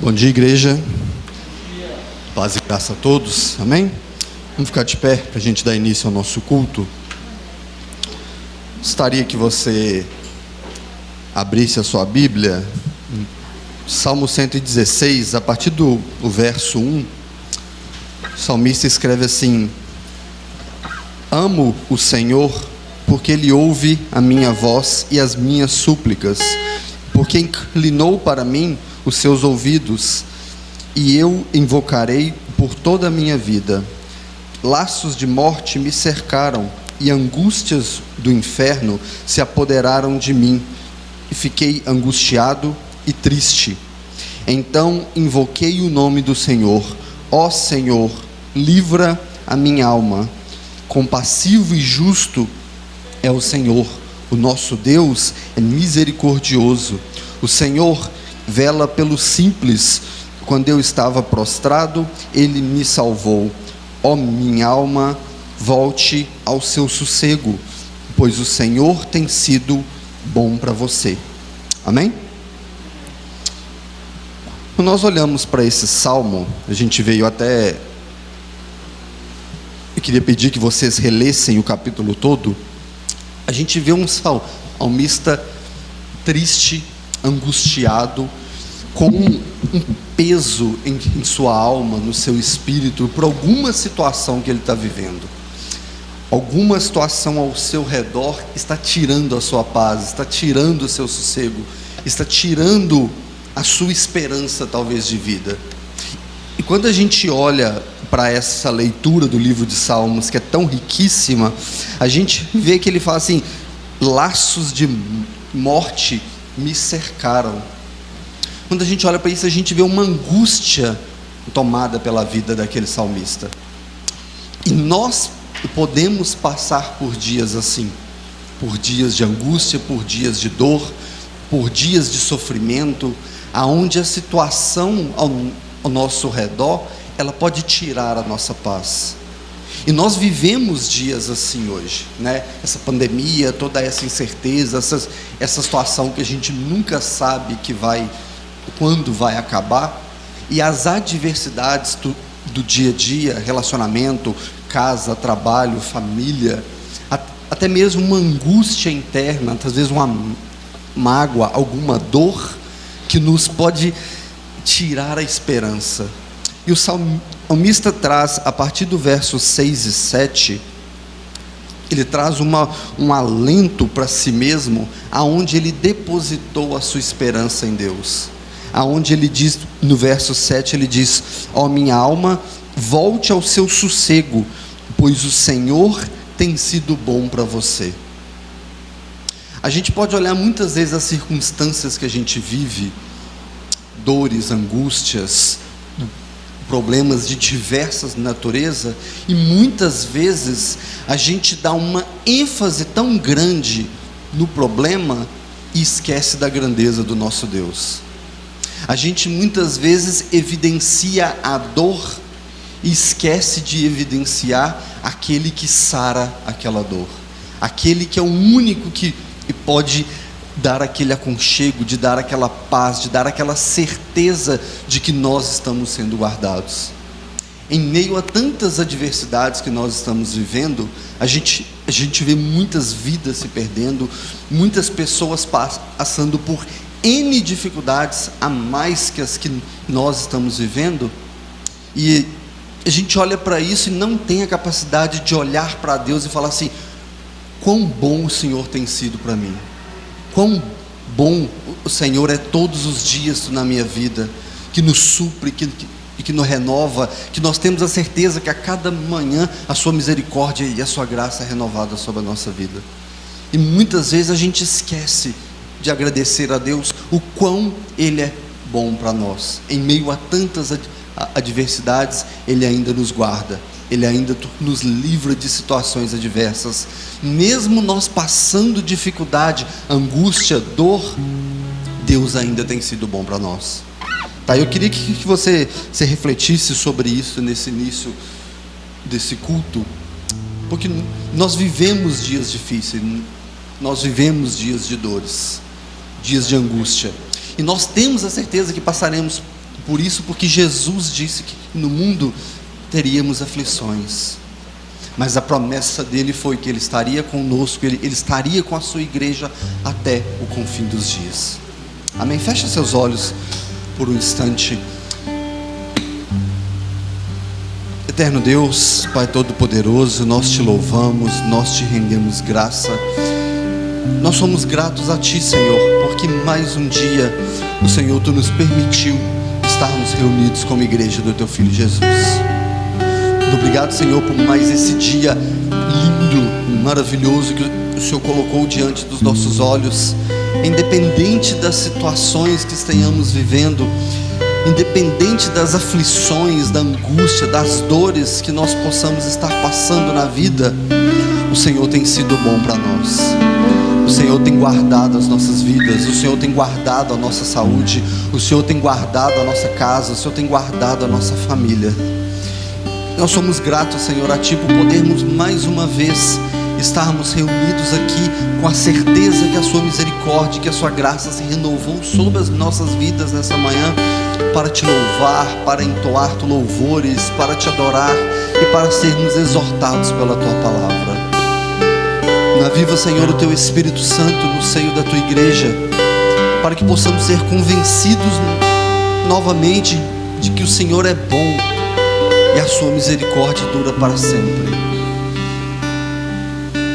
Bom dia, igreja. Paz e graça a todos, amém? Vamos ficar de pé para a gente dar início ao nosso culto. Gostaria que você abrisse a sua Bíblia, Salmo 116, a partir do verso 1. O salmista escreve assim: amo o Senhor, porque Ele ouve a minha voz e as minhas súplicas, porque inclinou para mim os seus ouvidos, e eu invocarei por toda a minha vida. Laços de morte me cercaram, e angústias do inferno se apoderaram de mim, e fiquei angustiado e triste. Então invoquei o nome do Senhor. Ó Senhor, livra a minha alma. Compassivo e justo é o Senhor, o nosso Deus é misericordioso. O Senhor vela pelo simples. Quando eu estava prostrado, Ele me salvou. Ó minha alma, volte ao seu sossego, pois o Senhor tem sido bom para você. Amém? Quando nós olhamos para esse salmo, a gente veio até... Eu queria pedir que vocês relessem o capítulo todo. A gente vê um salmista triste, angustiado, com um peso em sua alma, no seu espírito, por alguma situação que ele está vivendo. Alguma situação ao seu redor está tirando a sua paz, está tirando o seu sossego, está tirando a sua esperança, talvez, de vida. E quando a gente olha para essa leitura do livro de Salmos, que é tão riquíssima, a gente vê que ele fala assim: laços de morte me cercaram. Quando a gente olha para isso, a gente vê uma angústia tomada pela vida daquele salmista. E nós podemos passar por dias assim, por dias de angústia, por dias de dor, por dias de sofrimento, aonde a situação ao nosso redor, ela pode tirar a nossa paz. E nós vivemos dias assim hoje, né? Essa pandemia, toda essa incerteza, essa situação que a gente nunca sabe quando vai acabar, e as adversidades do dia a dia, relacionamento, casa, trabalho, família, até mesmo uma angústia interna, às vezes uma mágoa, alguma dor que nos pode tirar a esperança. E o salmista traz, a partir do verso 6 e 7, ele traz um alento para si mesmo, aonde ele depositou a sua esperança em Deus. Aonde ele diz, no verso 7, ele diz: ó minha alma, volte ao seu sossego, pois o Senhor tem sido bom para você. A gente pode olhar muitas vezes as circunstâncias que a gente vive, dores, angústias, problemas de diversas natureza, e muitas vezes a gente dá uma ênfase tão grande no problema e esquece da grandeza do nosso Deus. A gente muitas vezes evidencia a dor e esquece de evidenciar aquele que sara aquela dor, aquele que é o único que pode dar aquele aconchego, de dar aquela paz, de dar aquela certeza de que nós estamos sendo guardados. Em meio a tantas adversidades que nós estamos vivendo, a gente vê muitas vidas se perdendo, muitas pessoas passando por N dificuldades a mais que as que nós estamos vivendo, e a gente olha para isso e não tem a capacidade de olhar para Deus e falar assim: quão bom o Senhor tem sido para mim, quão bom o Senhor é todos os dias na minha vida, que nos supre, que nos renova, que nós temos a certeza que a cada manhã a sua misericórdia e a sua graça é renovada sobre a nossa vida. E muitas vezes a gente esquece de agradecer a Deus o quão Ele é bom para nós. Em meio a tantas adversidades, Ele ainda nos guarda, Ele ainda nos livra de situações adversas. Mesmo nós passando dificuldade, angústia, dor, Deus ainda tem sido bom para nós. Tá, eu queria que você se refletisse sobre isso nesse início desse culto, porque nós vivemos dias difíceis, nós vivemos dias de dores, dias de angústia, e nós temos a certeza que passaremos Por isso, porque Jesus disse que no mundo teríamos aflições, mas a promessa dele foi que ele estaria conosco, ele estaria com a sua igreja até o confim dos dias. Amém? Feche seus olhos por um instante. Eterno Deus, Pai Todo-Poderoso, nós te louvamos, nós te rendemos graça. Nós somos gratos a Ti, Senhor, porque mais um dia o Senhor Tu nos permitiu estarmos reunidos como igreja do Teu Filho Jesus. Muito obrigado, Senhor, por mais esse dia lindo, maravilhoso que o Senhor colocou diante dos nossos olhos. Independente das situações que estejamos vivendo, independente das aflições, da angústia, das dores que nós possamos estar passando na vida, o Senhor tem sido bom para nós. O Senhor tem guardado as nossas vidas, o Senhor tem guardado a nossa saúde, o Senhor tem guardado a nossa casa, o Senhor tem guardado a nossa família. Nós somos gratos, Senhor, a Ti por podermos mais uma vez estarmos reunidos aqui com a certeza que a Sua misericórdia, que a Sua graça se renovou sobre as nossas vidas nessa manhã, para Te louvar, para entoar Tu louvores, para Te adorar e para sermos exortados pela Tua palavra. Aviva, Senhor, o Teu Espírito Santo no seio da Tua igreja, para que possamos ser convencidos novamente de que o Senhor é bom e a Sua misericórdia dura para sempre.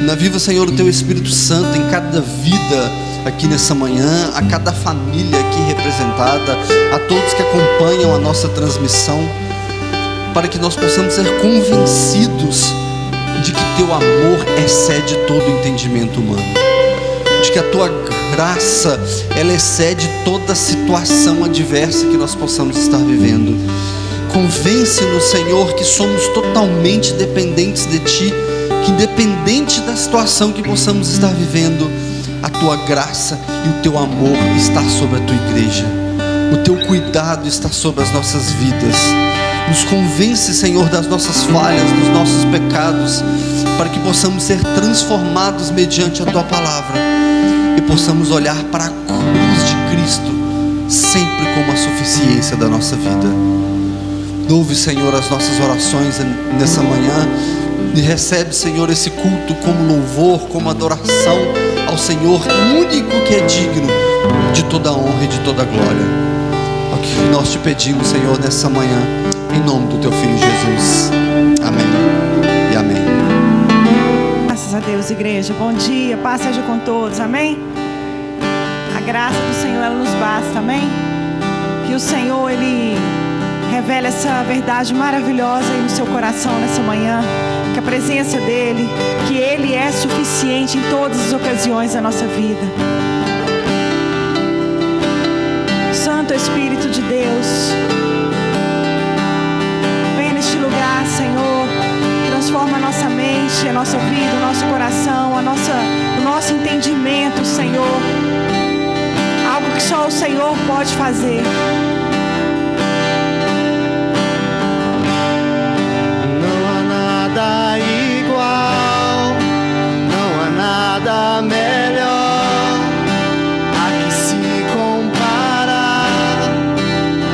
Aviva, Senhor, o Teu Espírito Santo em cada vida aqui nessa manhã, a cada família aqui representada, a todos que acompanham a nossa transmissão, para que nós possamos ser convencidos de que Teu amor excede todo entendimento humano, de que a Tua graça, ela excede toda situação adversa que nós possamos estar vivendo. Convence-nos, Senhor, que somos totalmente dependentes de Ti, que independente da situação que possamos estar vivendo, a Tua graça e o Teu amor está sobre a Tua igreja, o Teu cuidado está sobre as nossas vidas. Nos convence, Senhor, das nossas falhas, dos nossos pecados, para que possamos ser transformados mediante a Tua palavra e possamos olhar para a cruz de Cristo sempre como a suficiência da nossa vida. Ouve, Senhor, as nossas orações nessa manhã e recebe, Senhor, esse culto como louvor, como adoração ao Senhor, único que é digno de toda honra e de toda glória. É o que nós te pedimos, Senhor, nessa manhã, em nome do Teu Filho Jesus. Amém e amém. Graças a Deus, igreja. Bom dia, paz seja com todos, amém? A graça do Senhor, ela nos basta, amém? Que o Senhor, Ele revele essa verdade maravilhosa aí no seu coração nessa manhã, que a presença dEle, que Ele é suficiente em todas as ocasiões da nossa vida. Santo Espírito de Deus, vem neste lugar, Senhor, transforma a nossa mente, a nossa vida, o nosso coração, o nosso entendimento, Senhor, algo que só o Senhor pode fazer. Nada igual, não há nada melhor a que se compara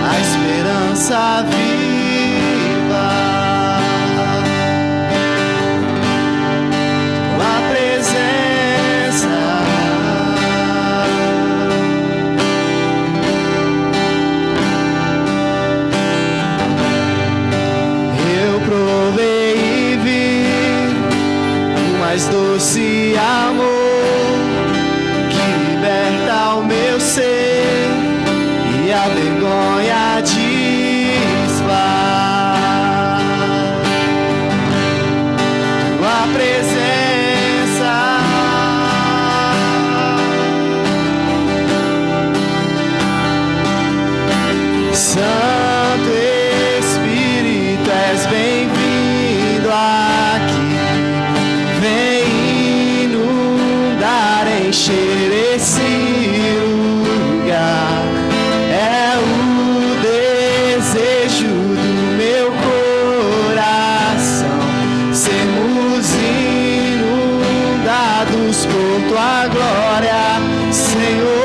a esperança viva, tua presença. Eu provei mais doce amor que liberta o meu ser e a vergonha desfaz. Tua presença, Santo Espírito, és bem-vindo aqui. Vem inundar, encher esse lugar. É o desejo do meu coração, sermos inundados por Tua glória, Senhor.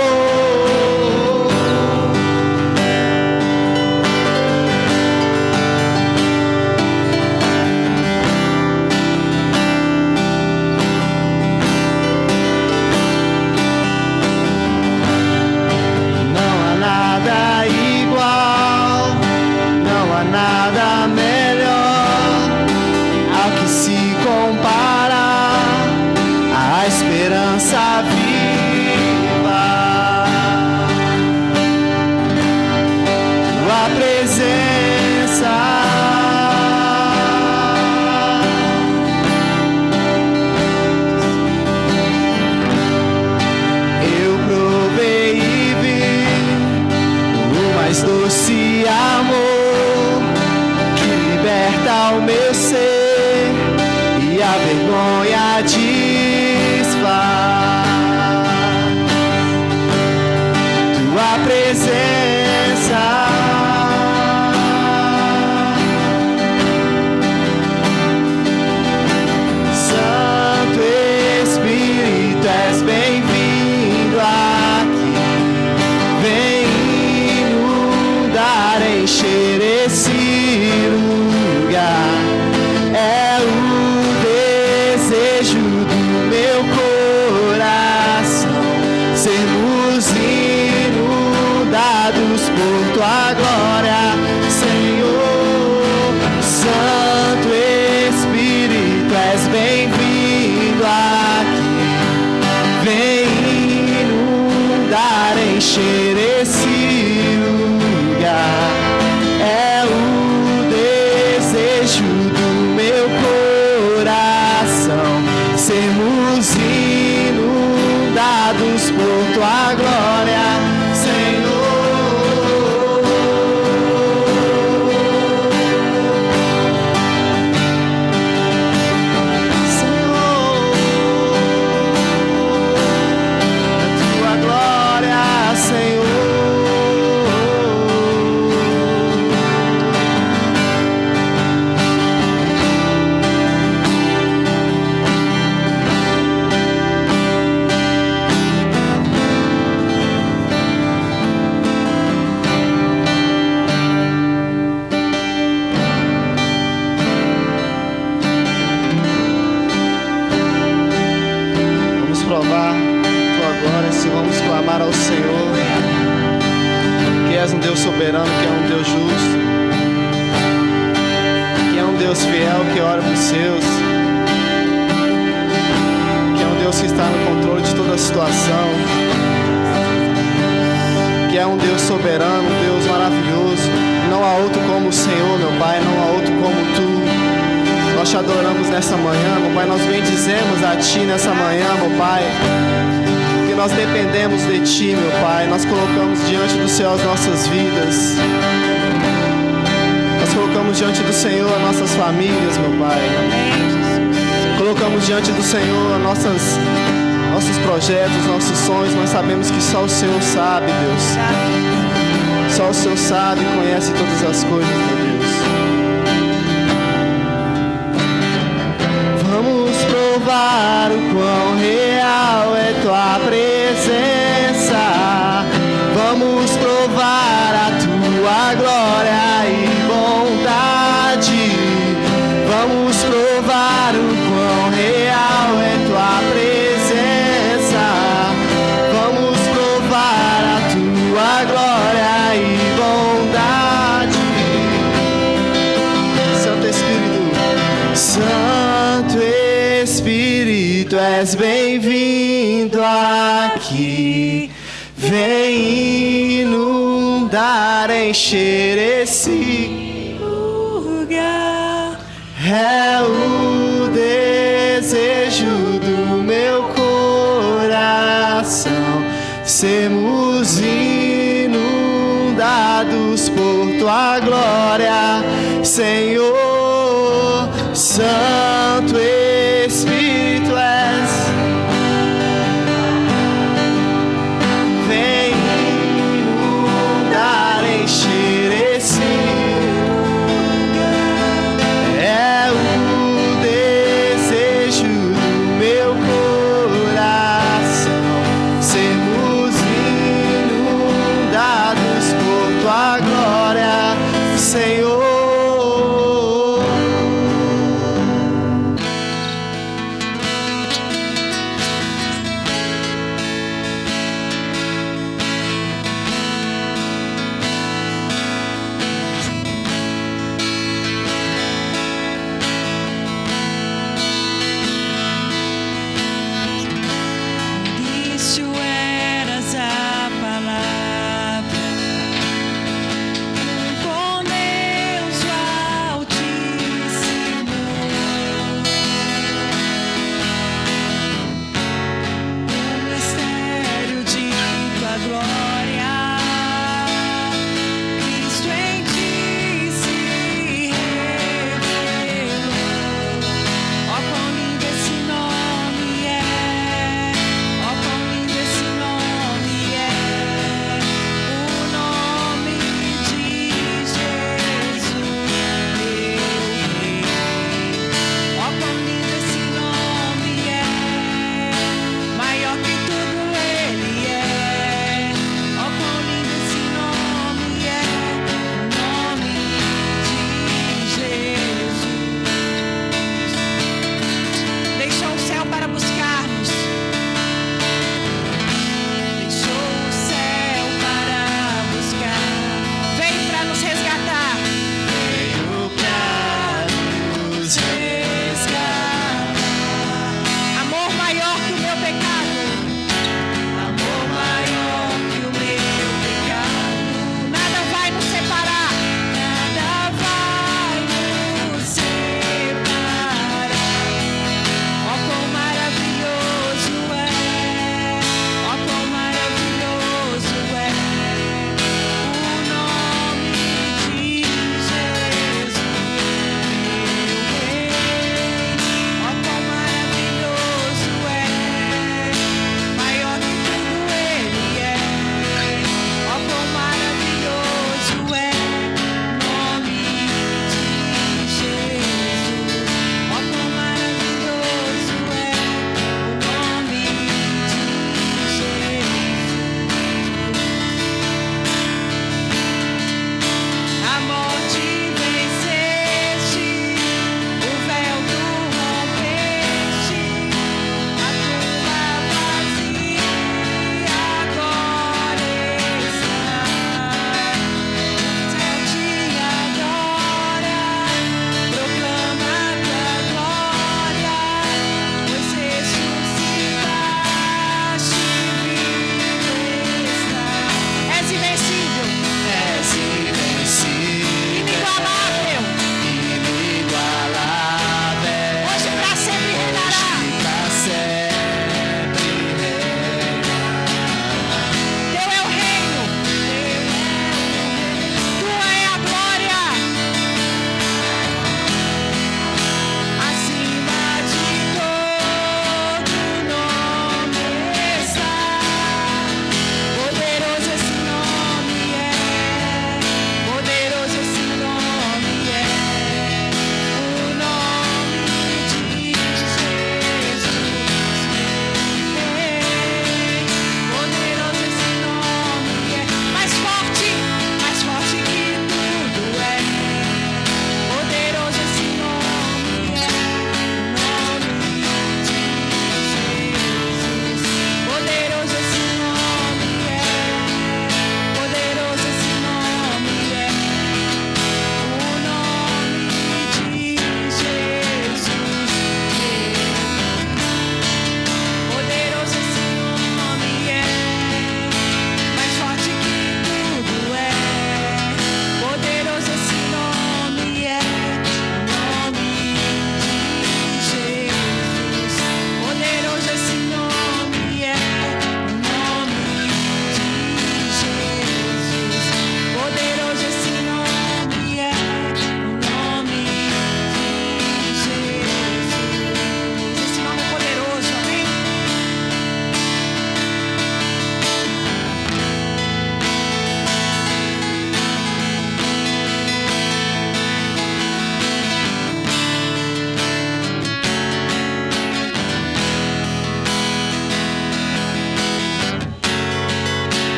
mais doce amor que liberta o meu ser e a vergonha desfaz. Tua presença, Santo Espírito, és bem-vindo aqui. Vem inundar, encher esse lugar. É o desejo do meu coração sermos inundados por tua glória, Senhor. Santo Espírito, és bem-vindo aqui. Vem inundar, encher esse lugar. É o desejo do meu coração sermos inundados por tua glória, Senhor. Senhor, a tua glória, Senhor. Vamos provar tua glória, se vamos clamar ao Senhor, que és um Deus soberano, que é um Deus justo, que é um Deus fiel, que ora por seus, que é um Deus que está no controle de toda a situação, que é um Deus soberano, um Deus maravilhoso. Não há outro como o Senhor, meu Pai, não há outro como tu. Nós te adoramos nessa manhã, meu Pai, nós bendizemos a Ti nessa manhã, meu Pai, que nós dependemos de Ti, meu Pai. Nós colocamos diante do Senhor as nossas vidas, nós colocamos diante do Senhor as nossas famílias, meu Pai. Colocamos diante do Senhor nossos projetos, nossos sonhos. Nós sabemos que só o Senhor sabe, Deus. Só o Senhor sabe e conhece todas as coisas, meu Deus. Vamos provar o quão real é tua presença. Vamos provar a tua glória e bondade. Vamos provar o quão real é tua presença. Vamos provar a tua glória e bondade. Santo Espírito, és bem-vindo aqui. Vem inundar, encher esse lugar. É o desejo do meu coração sermos inundados por tua glória, Senhor. Santo Espírito, és. Vem inundar, encher esse lugar. É o desejo do meu coração sermos inundados por tua glória, Senhor.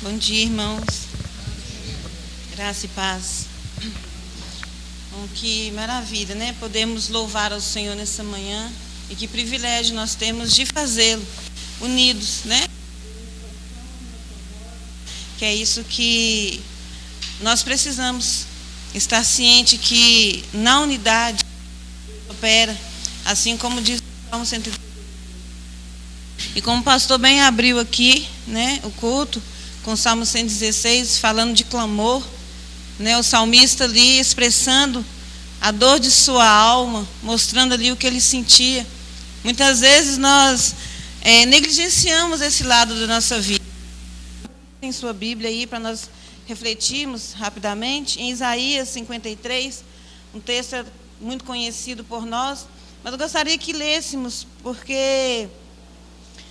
Bom dia, irmãos. Graça e paz. Bom, que maravilha, né? Podemos louvar ao Senhor nessa manhã. E que privilégio nós temos de fazê-lo, unidos, né? Que é isso que nós precisamos. Estar ciente que na unidade opera, assim como diz o Salmo 103. E como o pastor bem abriu aqui, né, o culto, com o Salmo 116, falando de clamor, né, o salmista ali expressando a dor de sua alma, mostrando ali o que ele sentia. Muitas vezes nós negligenciamos esse lado da nossa vida. Tem sua Bíblia aí para nós refletirmos rapidamente, em Isaías 53, um texto muito conhecido por nós, mas eu gostaria que lêssemos, porque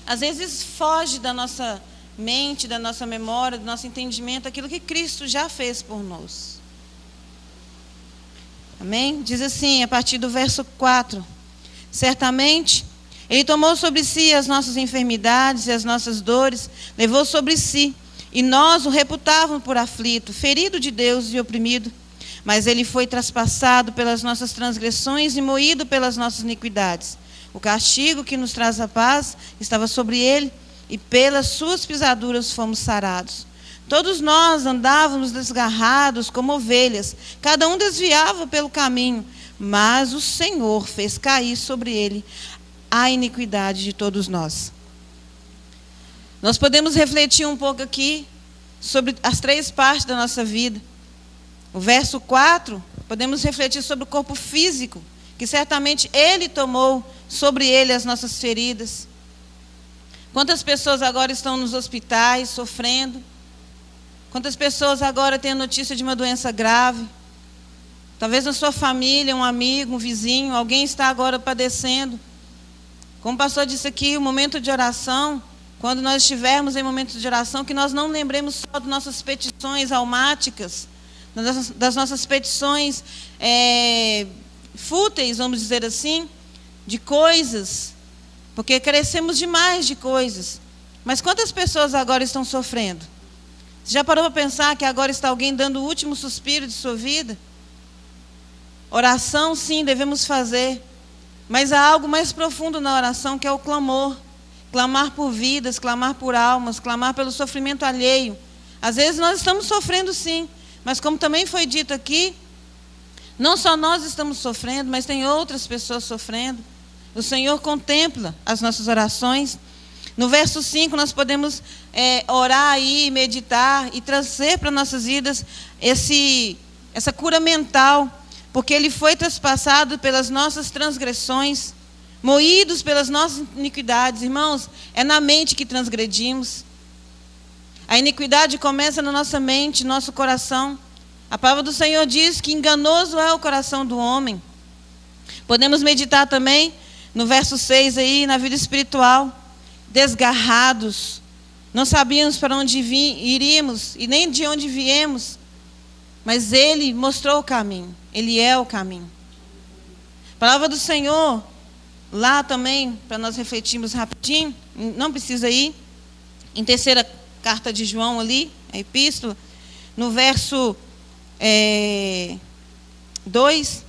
às vezes foge da nossa mente, da nossa memória, do nosso entendimento, aquilo que Cristo já fez por nós. Amém? Diz assim, a partir do verso 4: certamente Ele tomou sobre si as nossas enfermidades e as nossas dores, levou sobre si, e nós o reputávamos por aflito, ferido de Deus e oprimido. Mas Ele foi traspassado pelas nossas transgressões e moído pelas nossas iniquidades. O castigo que nos traz a paz estava sobre Ele, e pelas suas pisaduras fomos sarados. Todos nós andávamos desgarrados como ovelhas, cada um desviava pelo caminho, mas o Senhor fez cair sobre Ele a iniquidade de todos nós. Nós podemos refletir um pouco aqui sobre as três partes da nossa vida. O verso 4, podemos refletir sobre o corpo físico, que certamente Ele tomou sobre Ele as nossas feridas. Quantas pessoas agora estão nos hospitais sofrendo? Quantas pessoas agora têm a notícia de uma doença grave? Talvez na sua família, um amigo, um vizinho, alguém está agora padecendo. Como o pastor disse aqui, o momento de oração, quando nós estivermos em momentos de oração, que nós não lembremos só das nossas petições almáticas, das nossas petições fúteis, vamos dizer assim, de coisas, porque carecemos demais de coisas. Mas quantas pessoas agora estão sofrendo? Você já parou para pensar que agora está alguém dando o último suspiro de sua vida? Oração, sim, devemos fazer, mas há algo mais profundo na oração, que é o clamor. Clamar por vidas, clamar por almas, clamar pelo sofrimento alheio. Às vezes nós estamos sofrendo, sim, mas como também foi dito aqui, não só nós estamos sofrendo, mas tem outras pessoas sofrendo. O Senhor contempla as nossas orações. No verso 5 nós podemos orar aí, meditar e trazer para nossas vidas essa cura mental, porque Ele foi traspassado pelas nossas transgressões, moídos pelas nossas iniquidades. Irmãos, é na mente que transgredimos. A iniquidade começa na nossa mente, no nosso coração. A palavra do Senhor diz que enganoso é o coração do homem. Podemos meditar também no verso 6 aí, na vida espiritual. Desgarrados, não sabíamos para onde iríamos e nem de onde viemos, mas Ele mostrou o caminho, Ele é o caminho. A palavra do Senhor, lá também, para nós refletirmos rapidinho, não precisa ir, em terceira carta de João ali, a epístola, no verso 2,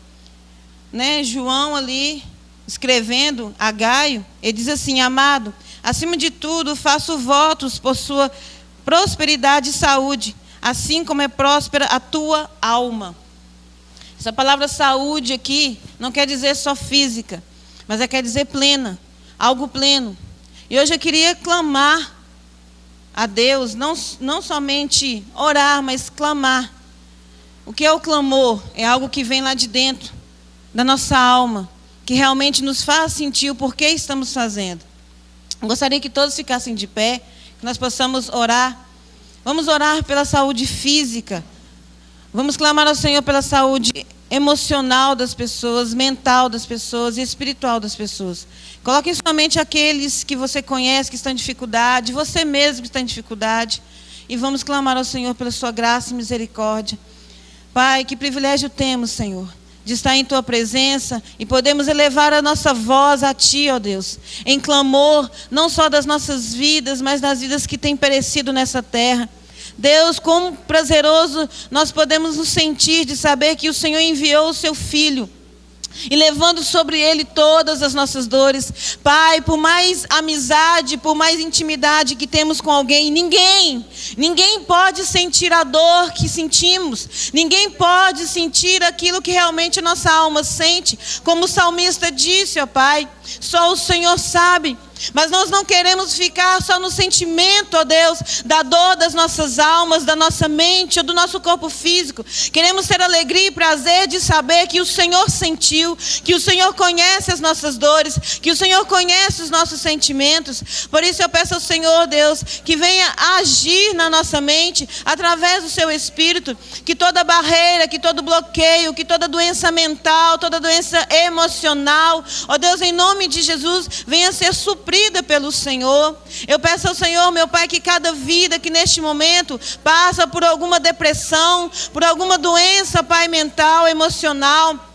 né, João ali, escrevendo a Gaio, ele diz assim: amado, acima de tudo, faço votos por sua prosperidade e saúde, assim como é próspera a tua alma. Essa palavra saúde aqui não quer dizer só física, mas quer dizer plena, algo pleno. E hoje eu queria clamar a Deus, não somente orar, mas clamar. O que é o clamor? É algo que vem lá de dentro, da nossa alma, que realmente nos faz sentir o porquê estamos fazendo. Eu gostaria que todos ficassem de pé, que nós possamos orar. Vamos orar pela saúde física. Vamos clamar ao Senhor pela saúde emocional das pessoas, mental das pessoas e espiritual das pessoas. Coloque em sua mente aqueles que você conhece que estão em dificuldade, você mesmo que está em dificuldade. E vamos clamar ao Senhor pela sua graça e misericórdia. Pai, que privilégio temos, Senhor, de estar em Tua presença e podemos elevar a nossa voz a Ti, ó Deus, em clamor, não só das nossas vidas, mas das vidas que têm perecido nessa terra. Deus, quão prazeroso nós podemos nos sentir de saber que o Senhor enviou o seu Filho, e levando sobre Ele todas as nossas dores. Pai, por mais amizade, por mais intimidade que temos com alguém, ninguém pode sentir a dor que sentimos, ninguém pode sentir aquilo que realmente a nossa alma sente, como o salmista disse, ó Pai, só o Senhor sabe. Mas nós não queremos ficar só no sentimento, ó Deus, da dor das nossas almas, da nossa mente ou do nosso corpo físico. Queremos ter alegria e prazer de saber que o Senhor sentiu, que o Senhor conhece as nossas dores, que o Senhor conhece os nossos sentimentos. Por isso eu peço ao Senhor, Deus, que venha agir na nossa mente, através do seu Espírito, que toda barreira, que todo bloqueio, que toda doença mental, toda doença emocional, ó Deus, em nome de Jesus, venha ser suprida pelo Senhor. Eu peço ao Senhor, meu Pai, que cada vida que neste momento passa por alguma depressão, por alguma doença, Pai, mental, emocional,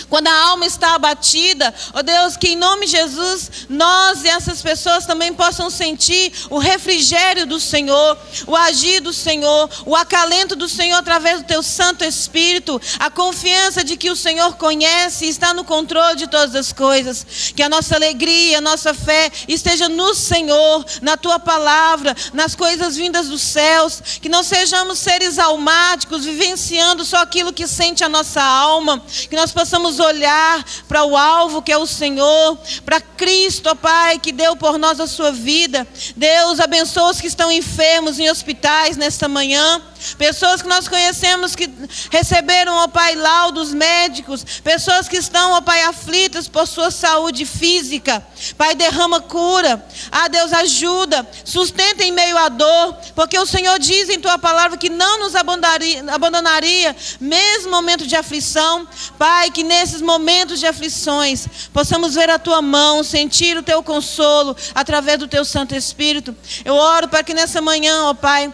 quando a alma está abatida, ó Deus, que em nome de Jesus, nós e essas pessoas também possam sentir o refrigério do Senhor, o agir do Senhor, o acalento do Senhor através do Teu Santo Espírito, a confiança de que o Senhor conhece e está no controle de todas as coisas. Que a nossa alegria, a nossa fé esteja no Senhor, na Tua Palavra, nas coisas vindas dos céus, que não sejamos seres almáticos, vivenciando só aquilo que sente a nossa alma, que nós possamos olhar para o alvo que é o Senhor, para Cristo, ó Pai, que deu por nós a sua vida. Deus, abençoa os que estão enfermos em hospitais nesta manhã, pessoas que nós conhecemos que receberam, ó Pai, laudos médicos, pessoas que estão, ó Pai, aflitas por sua saúde física. Pai, derrama cura. Ah, Deus, ajuda, sustenta em meio à dor, porque o Senhor diz em Tua Palavra que não nos abandonaria, mesmo no momento de aflição. Pai, que nesses momentos de aflições possamos ver a Tua mão, sentir o Teu consolo através do Teu Santo Espírito. Eu oro para que nessa manhã, ó Pai,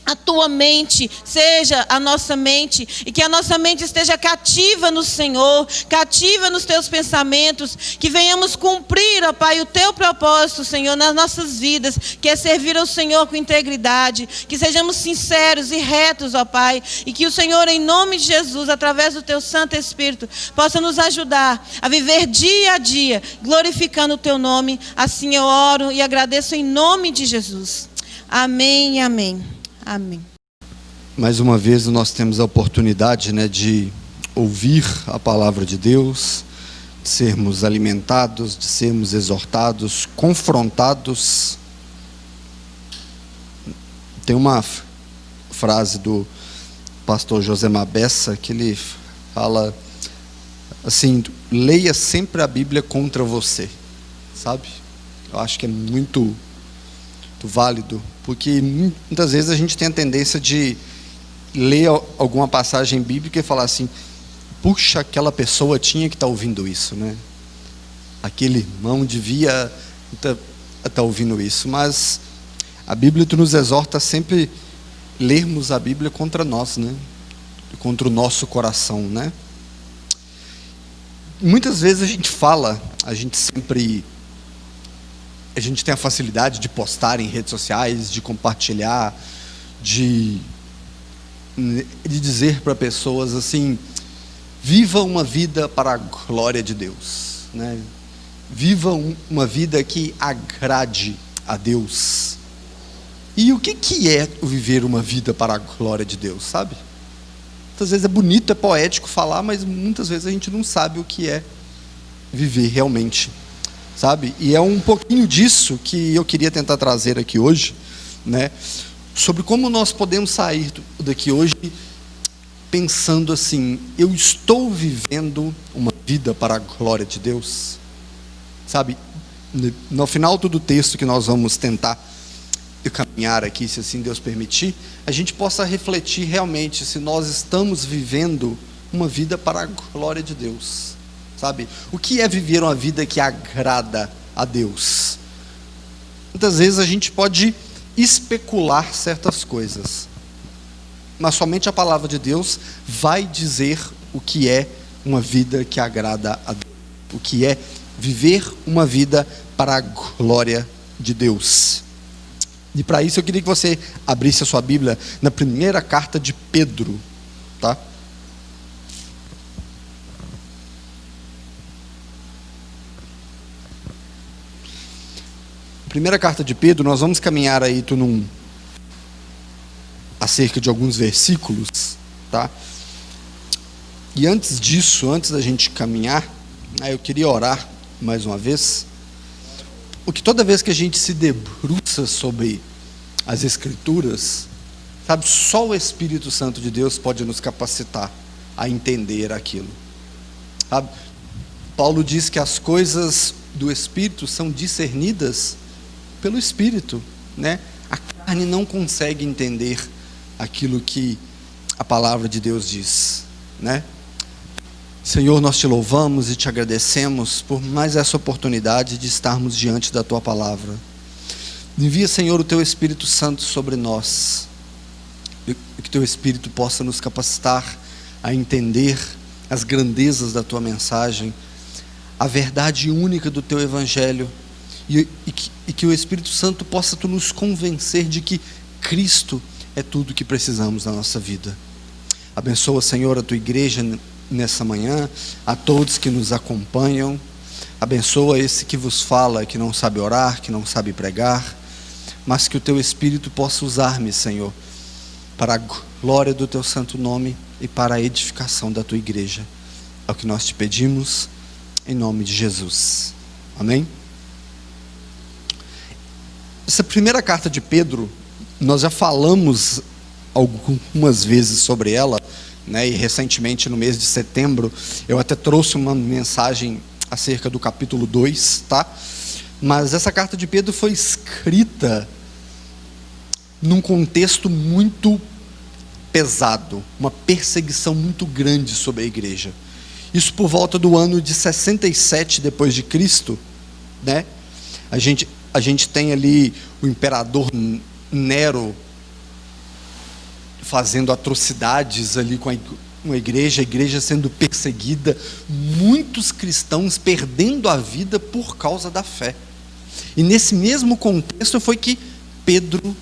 a Tua mente seja a nossa mente, e que a nossa mente esteja cativa no Senhor, cativa nos Teus pensamentos, que venhamos cumprir, ó Pai, o Teu propósito, Senhor, nas nossas vidas, que é servir ao Senhor com integridade, que sejamos sinceros e retos, ó Pai, e que o Senhor, em nome de Jesus, através do Teu Santo Espírito, possa nos ajudar a viver dia a dia, glorificando o Teu nome. Assim eu oro e agradeço em nome de Jesus. Amém e amém. Amém. Mais uma vez nós temos a oportunidade, de ouvir a palavra de Deus, de sermos alimentados, de sermos exortados, confrontados. Tem uma frase do pastor José Mabessa que ele fala assim: leia sempre a Bíblia contra você, sabe? Eu acho que é muito válido, porque muitas vezes a gente tem a tendência de ler alguma passagem bíblica e falar assim: puxa, aquela pessoa tinha que estar ouvindo isso, aquele irmão devia estar ouvindo isso. Mas a Bíblia nos exorta sempre lermos a Bíblia contra nós, contra o nosso coração, Muitas vezes a gente tem a facilidade de postar em redes sociais, de compartilhar, de dizer para pessoas assim: viva uma vida para a glória de Deus, Viva uma vida que agrade a Deus. E o que é viver uma vida para a glória de Deus, sabe? Muitas vezes é bonito, é poético falar, mas muitas vezes a gente não sabe o que é viver realmente, sabe? E é um pouquinho disso que eu queria tentar trazer aqui hoje, sobre como nós podemos sair daqui hoje pensando assim: eu estou vivendo uma vida para a glória de Deus, sabe? No final do texto que nós vamos tentar caminhar aqui, se assim Deus permitir, a gente possa refletir realmente se nós estamos vivendo uma vida para a glória de Deus, sabe? O que é viver uma vida que agrada a Deus? Muitas vezes a gente pode especular certas coisas, mas somente a palavra de Deus vai dizer o que é uma vida que agrada a Deus, o que é viver uma vida para a glória de Deus. E para isso eu queria que você abrisse a sua Bíblia na primeira carta de Pedro, tá? Primeira carta de Pedro, nós vamos caminhar aí acerca de alguns versículos, tá? E antes disso, antes da gente caminhar, eu queria orar mais uma vez, porque toda vez que a gente se debruça sobre as Escrituras, sabe, só o Espírito Santo de Deus pode nos capacitar a entender aquilo, sabe? Paulo diz que as coisas do Espírito são discernidas pelo Espírito, né? A carne não consegue entender aquilo que a palavra de Deus diz, né? Senhor, nós te louvamos e te agradecemos por mais essa oportunidade de estarmos diante da tua palavra. Envia, Senhor, o teu Espírito Santo sobre nós, e que teu Espírito possa nos capacitar a entender as grandezas da tua mensagem, a verdade única do teu Evangelho, e que o Espírito Santo possa nos convencer de que Cristo é tudo o que precisamos na nossa vida. Abençoa, Senhor, a tua igreja nessa manhã, a todos que nos acompanham. Abençoa esse que vos fala, que não sabe orar, que não sabe pregar, mas que o teu Espírito possa usar-me, Senhor, para a glória do teu santo nome e para a edificação da tua igreja. É o que nós te pedimos, em nome de Jesus. Amém? Essa primeira carta de Pedro, nós já falamos algumas vezes sobre ela, né? E recentemente, no mês de setembro, eu até trouxe uma mensagem acerca do capítulo 2, tá? Mas essa carta de Pedro foi escrita num contexto muito pesado, uma perseguição muito grande sobre a igreja. Isso por volta do ano de 67 depois de Cristo, né? A gente tem ali o imperador Nero fazendo atrocidades ali com a igreja sendo perseguida, muitos cristãos perdendo a vida por causa da fé. E nesse mesmo contexto foi que Pedro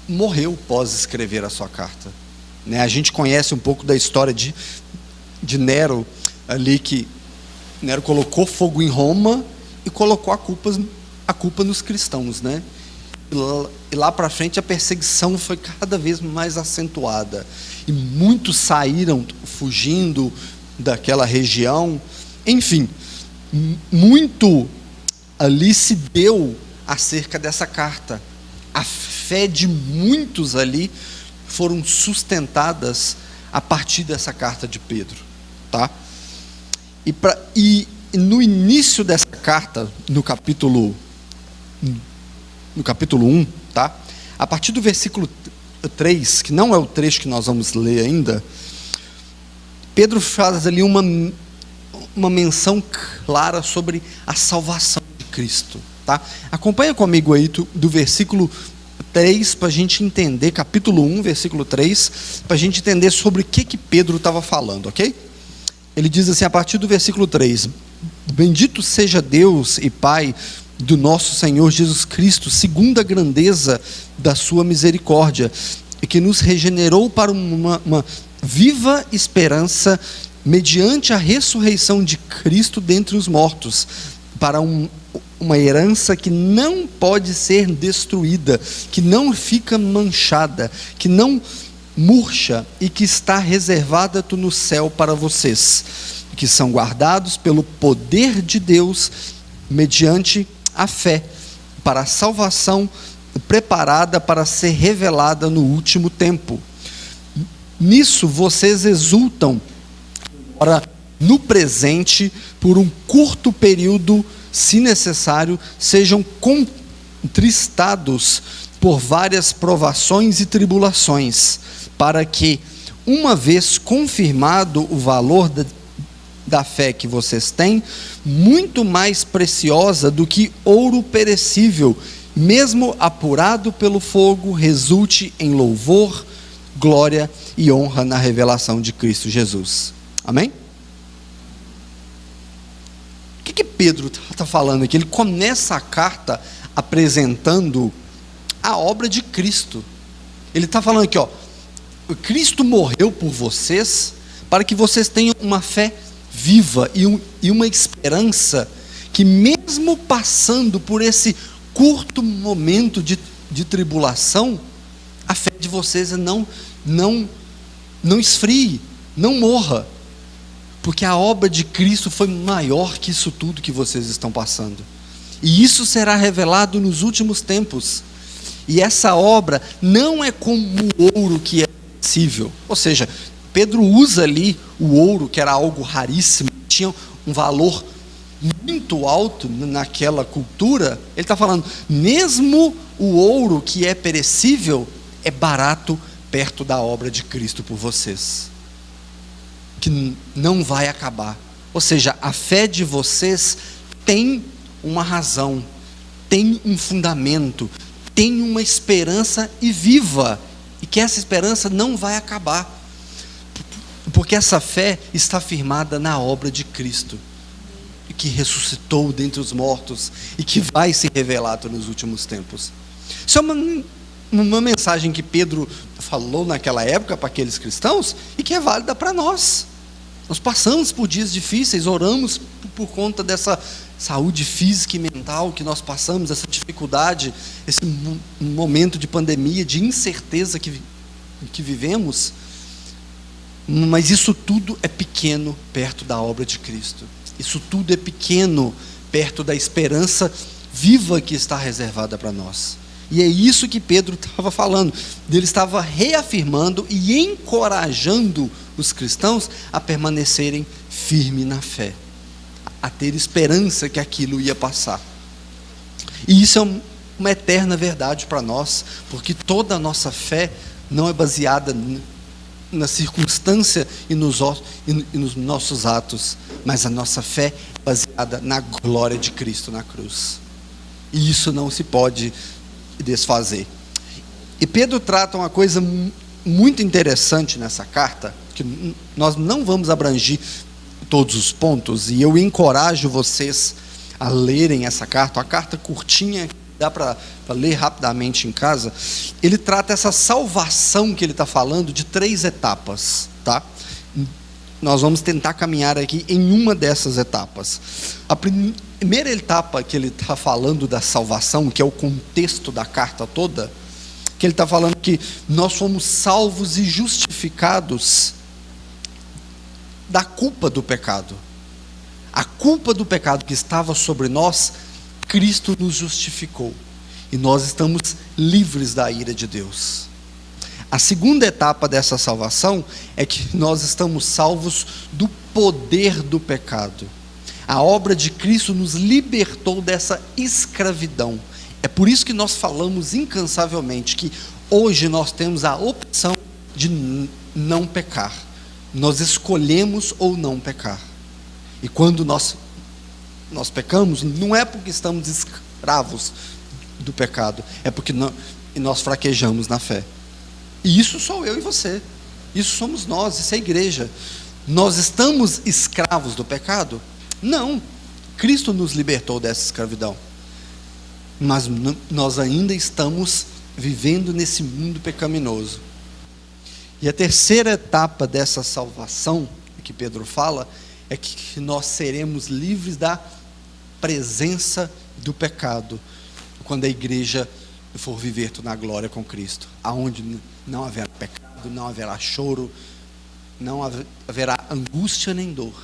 morreu após escrever a sua carta, né? A gente conhece um pouco da história de Nero, ali que Nero colocou fogo em Roma e colocou a culpa nos cristãos, né? E lá para frente a perseguição foi cada vez mais acentuada, e muitos saíram fugindo daquela região. Enfim, muito ali se deu acerca dessa carta. A fé de muitos ali foram sustentadas a partir dessa carta de Pedro, tá? E no início dessa carta, no capítulo 1, tá? A partir do versículo 3, que não é o trecho que nós vamos ler ainda, Pedro faz ali uma menção clara sobre a salvação de Cristo, tá? Acompanha comigo aí do versículo 3, para a gente entender, capítulo 1, versículo 3, para a gente entender sobre o que Pedro estava falando, ok? Ele diz assim, a partir do versículo 3, bendito seja Deus e Pai do nosso Senhor Jesus Cristo, segundo a grandeza da sua misericórdia, e que nos regenerou para uma viva esperança, mediante a ressurreição de Cristo dentre os mortos, para uma herança que não pode ser destruída, que não fica manchada, que não murcha, e que está reservada no céu para vocês, que são guardados pelo poder de Deus, mediante a fé, para a salvação preparada para ser revelada no último tempo. Nisso vocês exultam, ora, no presente, por um curto período, se necessário, sejam contristados por várias provações e tribulações, para que, uma vez confirmado o valor da fé que vocês têm, muito mais preciosa do que ouro perecível, mesmo apurado pelo fogo, resulte em louvor, glória e honra na revelação de Cristo Jesus. Amém? O que Pedro está falando aqui? Ele começa a carta apresentando a obra de Cristo. Ele está falando aqui, ó, Cristo morreu por vocês para que vocês tenham uma fé viva e uma esperança que, mesmo passando por esse curto momento de tribulação, a fé de vocês não esfrie, não morra, porque a obra de Cristo foi maior que isso tudo que vocês estão passando, e isso será revelado nos últimos tempos. E essa obra não é como o ouro que é perecível, ou seja, Pedro usa ali o ouro, que era algo raríssimo, tinha um valor muito alto naquela cultura. Ele está falando, mesmo o ouro que é perecível é barato perto da obra de Cristo por vocês, que não vai acabar. Ou seja, a fé de vocês tem uma razão, tem um fundamento, tem uma esperança e viva, e que essa esperança não vai acabar, porque essa fé está firmada na obra de Cristo, que ressuscitou dentre os mortos e que vai ser revelado nos últimos tempos. Isso é uma mensagem que Pedro falou naquela época para aqueles cristãos e que é válida para nós. Nós passamos por dias difíceis, oramos por conta dessa saúde física e mental que nós passamos, essa dificuldade, esse momento de pandemia, de incerteza que vivemos, mas isso tudo é pequeno perto da obra de Cristo. Isso tudo é pequeno perto da esperança viva que está reservada para nós. E é isso que Pedro estava falando. Ele estava reafirmando e encorajando os cristãos a permanecerem firmes na fé, a ter esperança que aquilo ia passar. E isso é uma eterna verdade para nós, porque toda a nossa fé não é baseada na circunstância e nos nossos atos, mas a nossa fé é baseada na glória de Cristo na cruz, e isso não se pode desfazer. E Pedro trata uma coisa muito interessante nessa carta, que nós não vamos abranger todos os pontos, e eu encorajo vocês a lerem essa carta, uma carta curtinha, dá para ler rapidamente em casa. Ele trata essa salvação que ele está falando de 3 etapas, tá? Nós vamos tentar caminhar aqui em uma dessas etapas. A primeira etapa que ele está falando da salvação, que é o contexto da carta toda, que ele está falando que nós fomos salvos e justificados da culpa do pecado. A culpa do pecado que estava sobre nós, Cristo nos justificou, e nós estamos livres da ira de Deus. A segunda etapa dessa salvação é que nós estamos salvos do poder do pecado. A obra de Cristo nos libertou dessa escravidão. É por isso que nós falamos incansavelmente que hoje nós temos a opção de não pecar. Nós escolhemos ou não pecar. E quando nós pecamos, não é porque estamos escravos do pecado, é porque nós fraquejamos na fé. E isso sou eu e você, isso somos nós, isso é a igreja. Nós estamos escravos do pecado? Não, Cristo nos libertou dessa escravidão, mas nós ainda estamos vivendo nesse mundo pecaminoso. E a terceira etapa dessa salvação que Pedro fala é que nós seremos livres da presença do pecado quando a igreja for viver na glória com Cristo, aonde não haverá pecado, não haverá choro, não haverá angústia nem dor,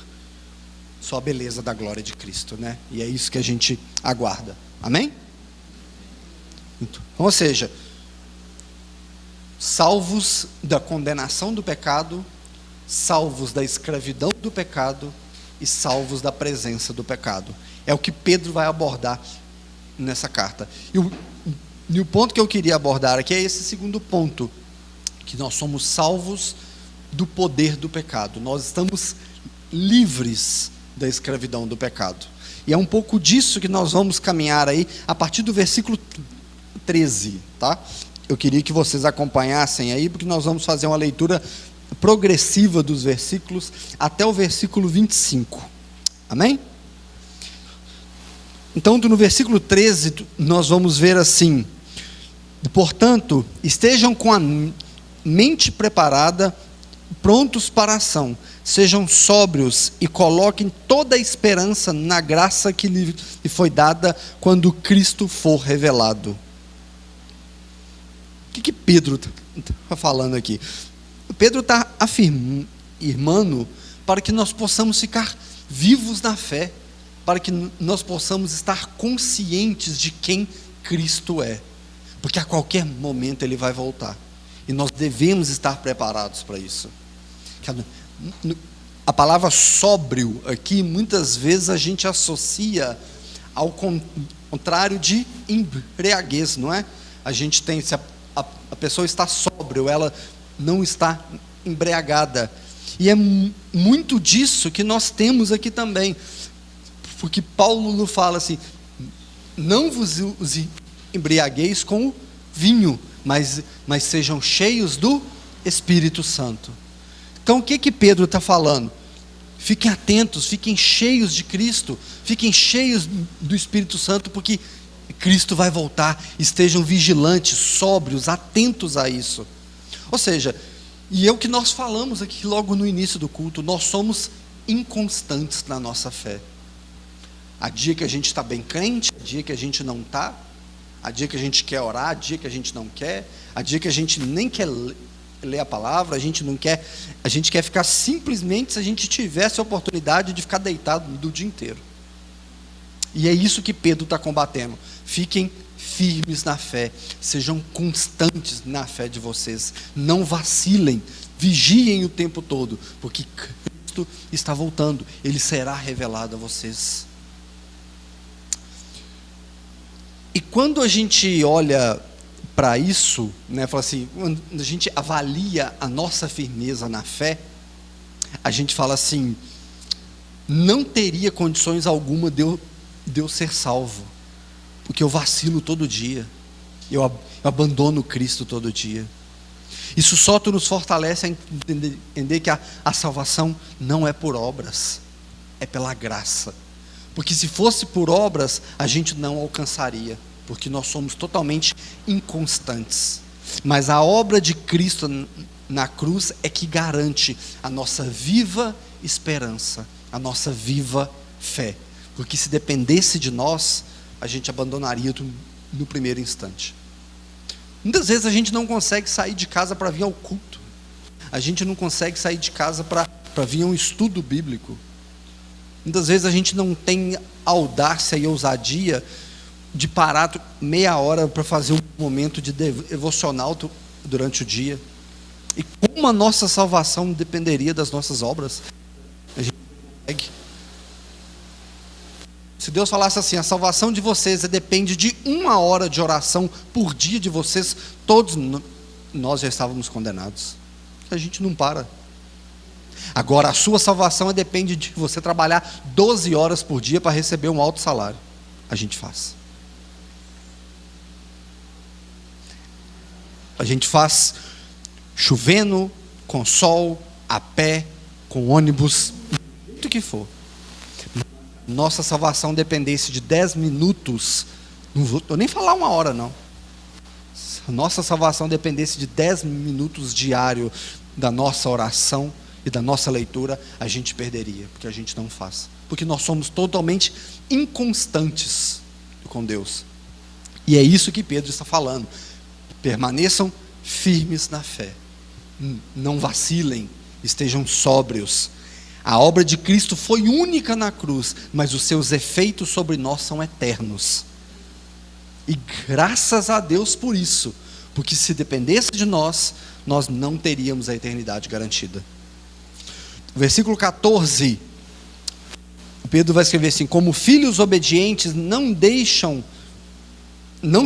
só a beleza da glória de Cristo, né? E é isso que a gente aguarda, amém? Então, ou seja, salvos da condenação do pecado, salvos da escravidão do pecado e salvos da presença do pecado. É o que Pedro vai abordar nessa carta. E o ponto que eu queria abordar aqui é esse segundo ponto, que nós somos salvos do poder do pecado. Nós estamos livres da escravidão do pecado. E é um pouco disso que nós vamos caminhar aí a partir do versículo 13, tá? Eu queria que vocês acompanhassem aí, porque nós vamos fazer uma leitura progressiva dos versículos até o versículo 25. Amém? Então, no versículo 13, nós vamos ver assim: Portanto, estejam com a mente preparada, prontos para a ação. Sejam sóbrios e coloquem toda a esperança na graça que lhe foi dada quando Cristo for revelado. O que Pedro está falando aqui? Pedro está afirmando para que nós possamos ficar vivos na fé, para que nós possamos estar conscientes de quem Cristo é, porque a qualquer momento Ele vai voltar, e nós devemos estar preparados para isso. A palavra sóbrio aqui, muitas vezes a gente associa ao contrário de embriaguez, não é? A gente tem, se a pessoa está sóbrio, ela não está embriagada, e é muito disso que nós temos aqui também, porque Paulo fala assim: não vos embriagueis com o vinho, mas sejam cheios do Espírito Santo. Então o que Pedro está falando? Fiquem atentos, fiquem cheios de Cristo, fiquem cheios do Espírito Santo, porque Cristo vai voltar. Estejam vigilantes, sóbrios, atentos a isso. Ou seja, e é o que nós falamos aqui logo no início do culto, nós somos inconstantes na nossa fé. Há dia que a gente está bem crente, há dia que a gente não está, há dia que a gente quer orar, há dia que a gente não quer, há dia que a gente nem quer ler a palavra, a gente não quer, a gente quer ficar simplesmente, se a gente tivesse a oportunidade de ficar deitado do dia inteiro. E é isso que Pedro está combatendo. Fiquem firmes na fé, sejam constantes na fé de vocês, não vacilem, vigiem o tempo todo, porque Cristo está voltando, Ele será revelado a vocês. E quando a gente olha para isso, né, fala assim, quando a gente avalia a nossa firmeza na fé, a gente fala assim: não teria condições alguma de eu ser salvo, porque eu vacilo todo dia, eu abandono Cristo todo dia. Isso só nos fortalece a entender que a salvação não é por obras, é pela graça. Porque se fosse por obras, a gente não alcançaria, porque nós somos totalmente inconstantes. Mas a obra de Cristo na cruz é que garante a nossa viva esperança, a nossa viva fé. Porque se dependesse de nós, a gente abandonaria no primeiro instante. Muitas vezes a gente não consegue sair de casa para vir ao culto. A gente não consegue sair de casa para vir a um estudo bíblico. Muitas vezes a gente não tem audácia e ousadia de parar meia hora para fazer um momento de devocional durante o dia. E como a nossa salvação dependeria das nossas obras, a gente não consegue. Se Deus falasse assim: a salvação de vocês depende de 1 hora de oração por dia de vocês, todos nós já estávamos condenados. A gente não para. Agora, a sua salvação depende de você trabalhar 12 horas por dia para receber um alto salário. A gente faz. A gente faz chovendo, com sol, a pé, com ônibus, o que for. Nossa salvação dependesse de 10 minutos, não vou nem falar 1 hora não. Se nossa salvação dependesse de 10 minutos diário da nossa oração e da nossa leitura, a gente perderia, porque a gente não faz. Porque nós somos totalmente inconstantes com Deus. E é isso que Pedro está falando. Permaneçam firmes na fé. Não vacilem, estejam sóbrios. A obra de Cristo foi única na cruz, mas os seus efeitos sobre nós são eternos. E graças a Deus por isso, porque se dependesse de nós, nós não teríamos a eternidade garantida. Versículo 14, Pedro vai escrever assim: como filhos obedientes, não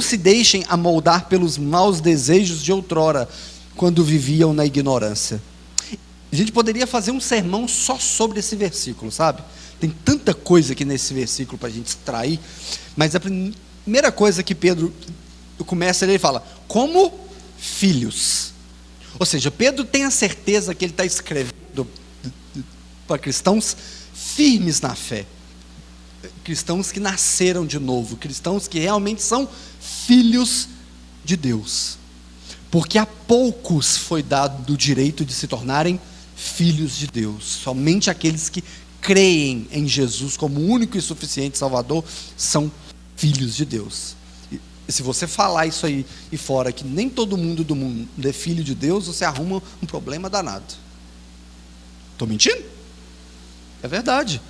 se deixem amoldar pelos maus desejos de outrora, quando viviam na ignorância. A gente poderia fazer um sermão só sobre esse versículo, sabe? Tem tanta coisa aqui nesse versículo para a gente extrair, mas a primeira coisa que Pedro começa, ele fala: como filhos. Ou seja, Pedro tem a certeza que ele está escrevendo para cristãos firmes na fé, cristãos que nasceram de novo, cristãos que realmente são filhos de Deus, porque a poucos foi dado o direito de se tornarem filhos de Deus. Somente aqueles que creem em Jesus como único e suficiente Salvador são filhos de Deus. E se você falar isso aí e fora, que nem todo mundo do mundo é filho de Deus, você arruma um problema danado. Estou mentindo? É verdade.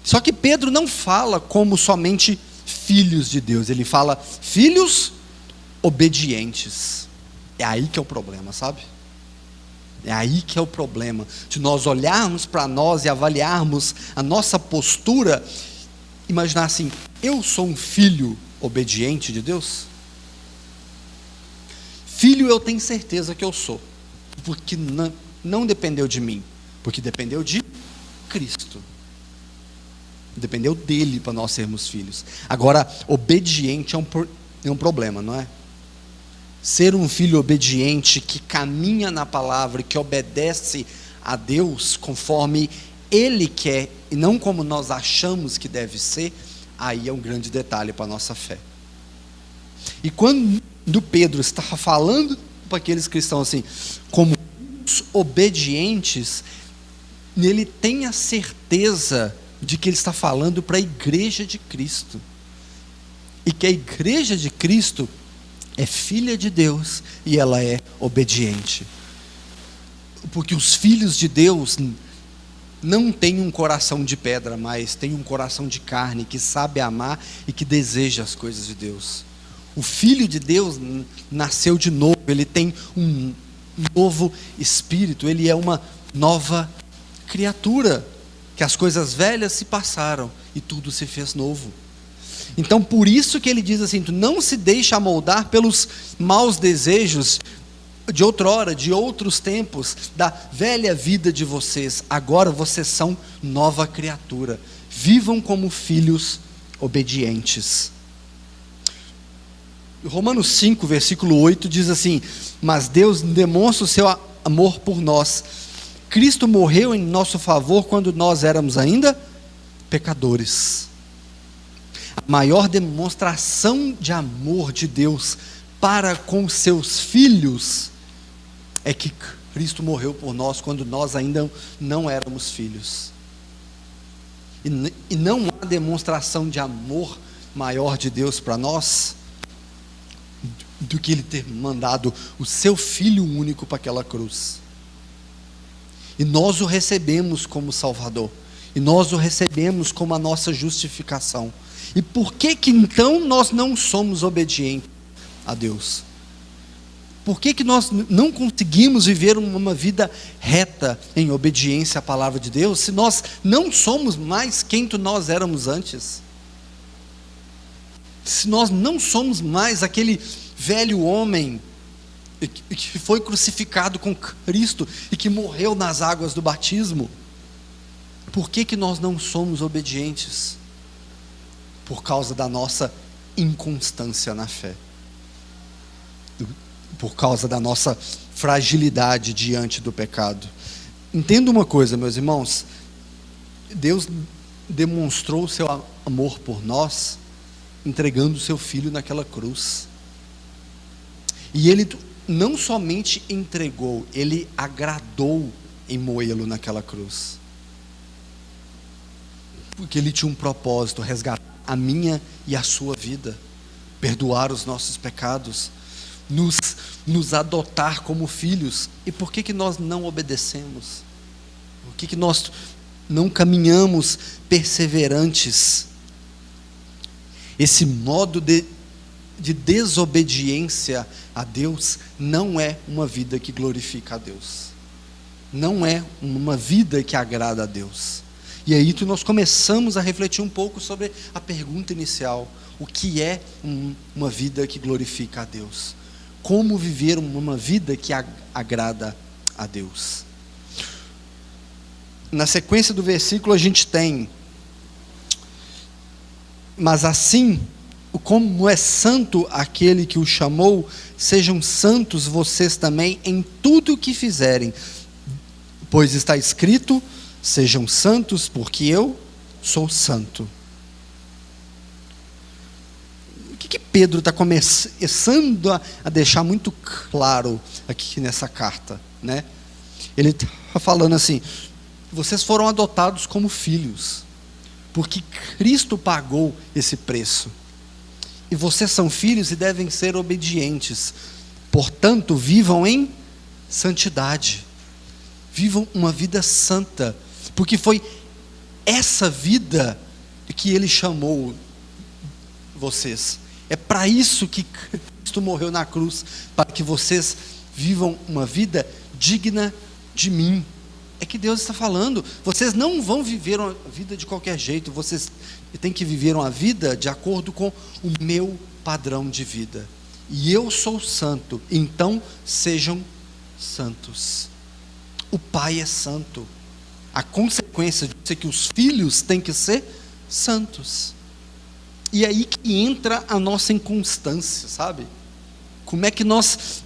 Só que Pedro não fala como somente filhos de Deus, ele fala filhos obedientes. É aí que é o problema, sabe? É aí que é o problema, de nós olharmos para nós e avaliarmos a nossa postura, imaginar assim: eu sou um filho obediente de Deus? Filho eu tenho certeza que eu sou, porque não dependeu de mim, porque dependeu de Cristo. Dependeu dele para nós sermos filhos. Agora, obediente é um problema, não é? Ser um filho obediente, que caminha na palavra, que obedece a Deus conforme Ele quer, e não como nós achamos que deve ser, aí é um grande detalhe para a nossa fé. E quando Pedro está falando para aqueles cristãos assim, como os obedientes, ele tem a certeza de que ele está falando para a igreja de Cristo, e que a igreja de Cristo é filha de Deus e ela é obediente, porque os filhos de Deus não têm um coração de pedra, mas têm um coração de carne, que sabe amar e que deseja as coisas de Deus. O filho de Deus nasceu de novo, ele tem um novo espírito, ele é uma nova criatura, que as coisas velhas se passaram e tudo se fez novo. Então por isso que ele diz assim: tu não se deixa amoldar pelos maus desejos de outrora, de outros tempos, da velha vida de vocês. Agora vocês são nova criatura, vivam como filhos obedientes. Romanos 5, versículo 8 diz assim: mas Deus demonstra o seu amor por nós. Cristo morreu em nosso favor quando nós éramos ainda pecadores. A maior demonstração de amor de Deus para com seus filhos é que Cristo morreu por nós quando nós ainda não éramos filhos. E não há demonstração de amor maior de Deus para nós do que Ele ter mandado o seu Filho único para aquela cruz. E nós o recebemos como Salvador, e nós o recebemos como a nossa justificação. E por que então nós não somos obedientes a Deus? Por que nós não conseguimos viver uma vida reta em obediência à palavra de Deus, se nós não somos mais quem nós éramos antes? Se nós não somos mais aquele velho homem que foi crucificado com Cristo e que morreu nas águas do batismo, por que nós não somos obedientes? Por causa da nossa inconstância na fé, por causa da nossa fragilidade diante do pecado. Entenda uma coisa, meus irmãos: Deus demonstrou o seu amor por nós entregando o seu Filho naquela cruz. E Ele não somente entregou, Ele agradou em moê-lo naquela cruz, porque Ele tinha um propósito: resgatar a minha e a sua vida, perdoar os nossos pecados, nos adotar como filhos. E por que nós não obedecemos? Por que nós não caminhamos perseverantes? Esse modo de desobediência a Deus não é uma vida que glorifica a Deus, não é uma vida que agrada a Deus. E aí nós começamos a refletir um pouco sobre a pergunta inicial: o que é uma vida que glorifica a Deus? Como viver uma vida que agrada a Deus? Na sequência do versículo a gente tem: mas assim como é santo aquele que o chamou, sejam santos vocês também em tudo o que fizerem, pois está escrito: sejam santos, porque eu sou santo. O que que Pedro está começando a deixar muito claro aqui nessa carta, né? Ele está falando assim: vocês foram adotados como filhos, porque Cristo pagou esse preço. E vocês são filhos e devem ser obedientes. Portanto, vivam em santidade. Vivam uma vida santa, porque foi essa vida que Ele chamou vocês. É para isso que Cristo morreu na cruz, para que vocês vivam uma vida digna de mim. É que Deus está falando, vocês não vão viver uma vida de qualquer jeito, vocês têm que viver uma vida de acordo com o meu padrão de vida. E eu sou santo, então sejam santos. O Pai é santo. A consequência disso é que os filhos têm que ser santos. E é aí que entra a nossa inconstância, sabe? Como é que nós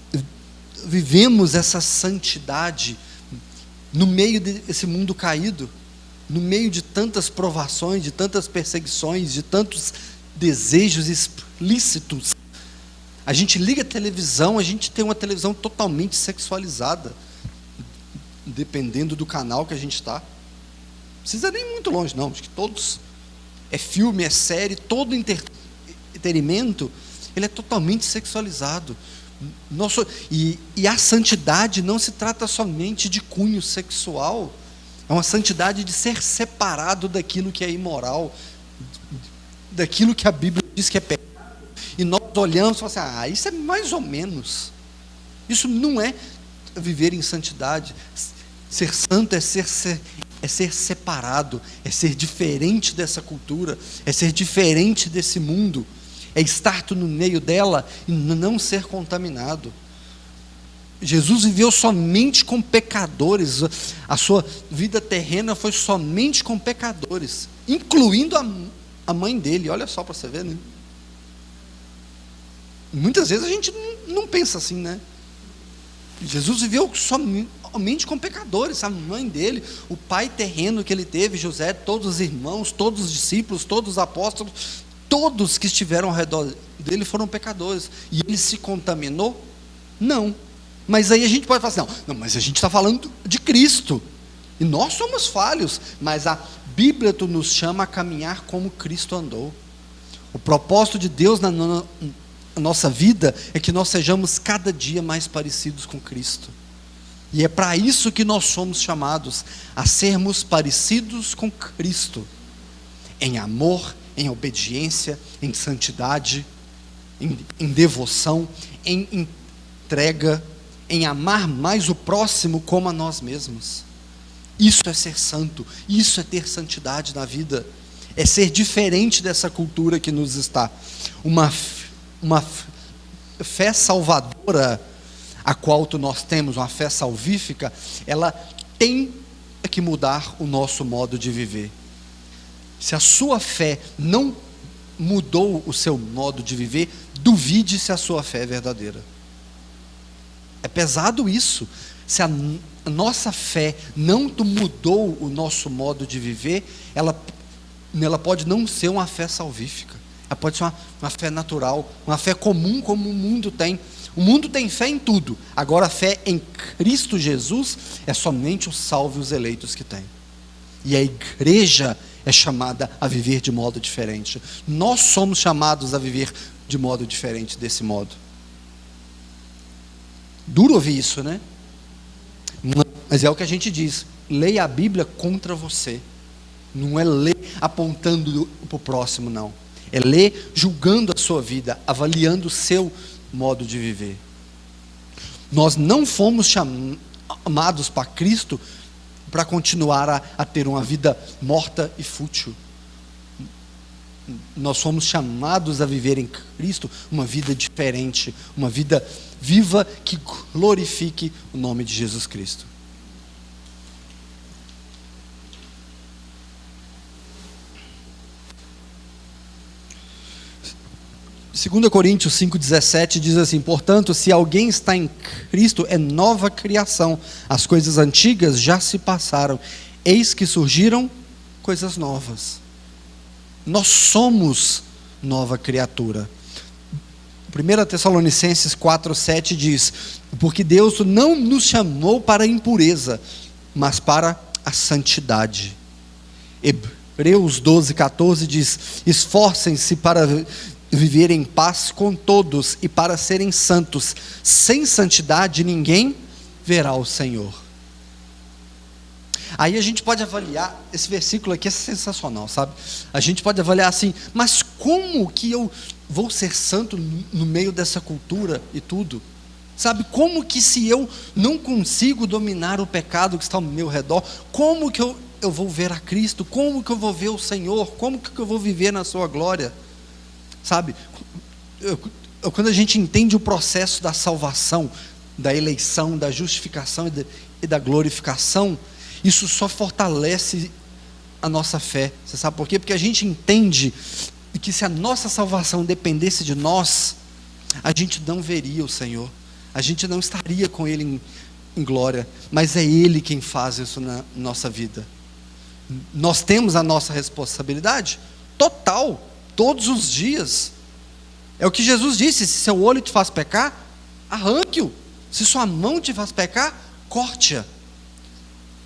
vivemos essa santidade no meio desse mundo caído, no meio de tantas provações, de tantas perseguições, de tantos desejos explícitos. A gente liga a televisão, a gente tem uma televisão totalmente sexualizada, dependendo do canal que a gente está. Não precisa nem ir muito longe, não. Acho que todos, é filme, é série, todo entretenimento, ele é totalmente sexualizado. E a santidade não se trata somente de cunho sexual, é uma santidade de ser separado daquilo que é imoral, daquilo que a Bíblia diz que é pecado. E nós olhamos e falamos assim: isso é mais ou menos. Isso não é viver em santidade. Ser santo é ser separado, é ser diferente dessa cultura, é ser diferente desse mundo, é estar no meio dela e não ser contaminado. Jesus viveu somente com pecadores, a sua vida terrena foi somente com pecadores, incluindo a mãe dele. Olha só para você ver, né? Muitas vezes a gente não pensa assim, né? Jesus viveu somente com pecadores, a mãe dele, o pai terreno que ele teve, José, todos os irmãos, todos os discípulos, todos os apóstolos, todos que estiveram ao redor dele foram pecadores. E ele se contaminou? Não. Mas aí a gente pode falar assim: não, mas a gente está falando de Cristo, e nós somos falhos, mas a Bíblia nos chama a caminhar como Cristo andou. O propósito de Deus na nossa vida é que nós sejamos cada dia mais parecidos com Cristo. E é para isso que nós somos chamados, a sermos parecidos com Cristo, em amor, em obediência, em santidade, em devoção, em entrega, em amar mais o próximo como a nós mesmos. Isso é ser santo, isso é ter santidade na vida, é ser diferente dessa cultura que nos está. Uma fé salvadora, a qual nós temos, uma fé salvífica, ela tem que mudar o nosso modo de viver. Se a sua fé não mudou o seu modo de viver, duvide se a sua fé é verdadeira. É pesado isso. Se a nossa fé não mudou o nosso modo de viver, ela pode não ser uma fé salvífica. Ela pode ser uma fé natural, uma fé comum, como o mundo tem. O mundo tem fé em tudo. Agora a fé em Cristo Jesus é somente os salvos e os eleitos que tem. E a igreja é chamada a viver de modo diferente. Nós somos chamados a viver de modo diferente desse modo. Duro ouvir isso, né? Mas é o que a gente diz: leia a Bíblia contra você. Não é ler apontando para o próximo, não. É ler julgando a sua vida, avaliando o seu modo de viver. Nós não fomos chamados para Cristo para continuar a ter uma vida morta e fútil. Nós fomos chamados a viver em Cristo uma vida diferente, uma vida viva que glorifique o nome de Jesus Cristo. Segundo Coríntios 5,17 diz assim: portanto, se alguém está em Cristo, é nova criação, as coisas antigas já se passaram, eis que surgiram coisas novas. Nós somos nova criatura. 1 Tessalonicenses 4,7 diz: porque Deus não nos chamou para a impureza, mas para a santidade. Hebreus 12,14 diz: esforcem-se para viver em paz com todos e para serem santos. Sem santidade ninguém verá o Senhor. Aí a gente pode avaliar, esse versículo aqui é sensacional, sabe? A gente pode avaliar assim, mas como que eu vou ser santo no meio dessa cultura e tudo? Sabe, como que se eu não consigo dominar o pecado que está ao meu redor, como que eu vou ver a Cristo? Como que eu vou ver o Senhor? Como que eu vou viver na sua glória? Sabe, quando a gente entende o processo da salvação, da eleição, da justificação e da glorificação, isso só fortalece a nossa fé. Você sabe por quê? Porque a gente entende que se a nossa salvação dependesse de nós, a gente não veria o Senhor, a gente não estaria com Ele em glória, mas é Ele quem faz isso na nossa vida. Nós temos a nossa responsabilidade total, todos os dias. É o que Jesus disse: se seu olho te faz pecar, arranque-o. Se sua mão te faz pecar, corte-a.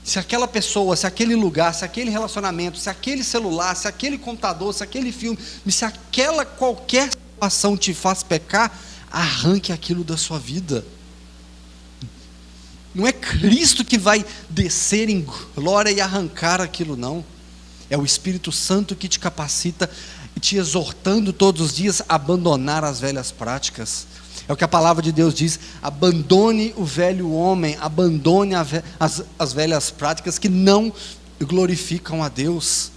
Se aquela pessoa, se aquele lugar, se aquele relacionamento, se aquele celular, se aquele computador, se aquele filme, se aquela qualquer situação te faz pecar, arranque aquilo da sua vida. Não é Cristo que vai descer em glória e arrancar aquilo, não. É o Espírito Santo que te capacita e te exortando todos os dias a abandonar as velhas práticas. É o que a palavra de Deus diz: abandone o velho homem, abandone as velhas práticas que não glorificam a Deus.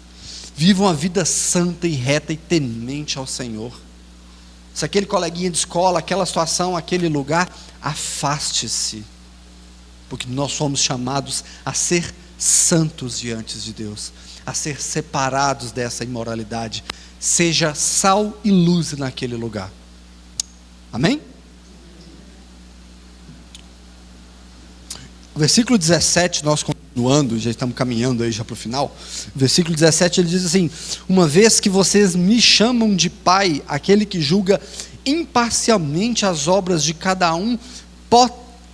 Vivam a vida santa e reta e temente ao Senhor. Se aquele coleguinha de escola, aquela situação, aquele lugar, afaste-se, porque nós somos chamados a ser santos diante de Deus, a ser separados dessa imoralidade. Seja sal e luz naquele lugar. Amém? O versículo 17, nós continuando, já estamos caminhando aí já para o final. O versículo 17, ele diz assim: uma vez que vocês me chamam de Pai, aquele que julga imparcialmente as obras de cada um,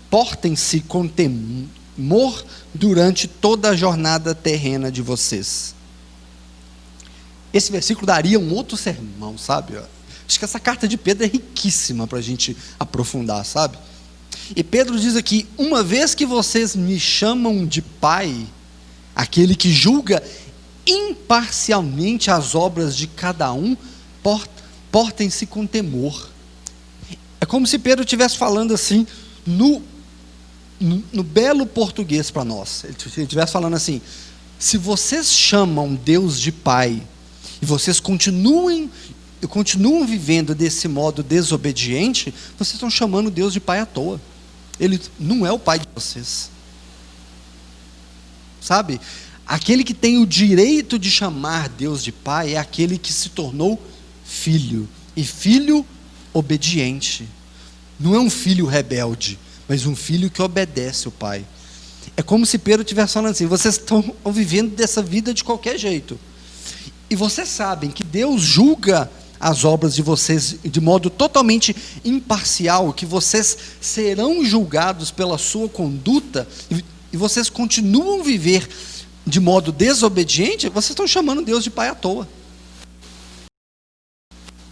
portem-se com temor durante toda a jornada terrena de vocês. Esse versículo daria um outro sermão, sabe? Acho que essa carta de Pedro é riquíssima para a gente aprofundar, sabe? E Pedro diz aqui: uma vez que vocês me chamam de Pai, aquele que julga imparcialmente as obras de cada um, portem-se com temor. É como se Pedro estivesse falando assim, no belo português para nós. Ele estivesse falando assim: se vocês chamam Deus de Pai, e vocês continuam vivendo desse modo desobediente, vocês estão chamando Deus de Pai à toa. Ele não é o Pai de vocês. Sabe? Aquele que tem o direito de chamar Deus de Pai é aquele que se tornou filho. E filho obediente. Não é um filho rebelde, mas um filho que obedece o Pai. É como se Pedro estivesse falando assim: vocês estão vivendo dessa vida de qualquer jeito. E vocês sabem que Deus julga as obras de vocês de modo totalmente imparcial, que vocês serão julgados pela sua conduta, e vocês continuam a viver de modo desobediente, vocês estão chamando Deus de Pai à toa.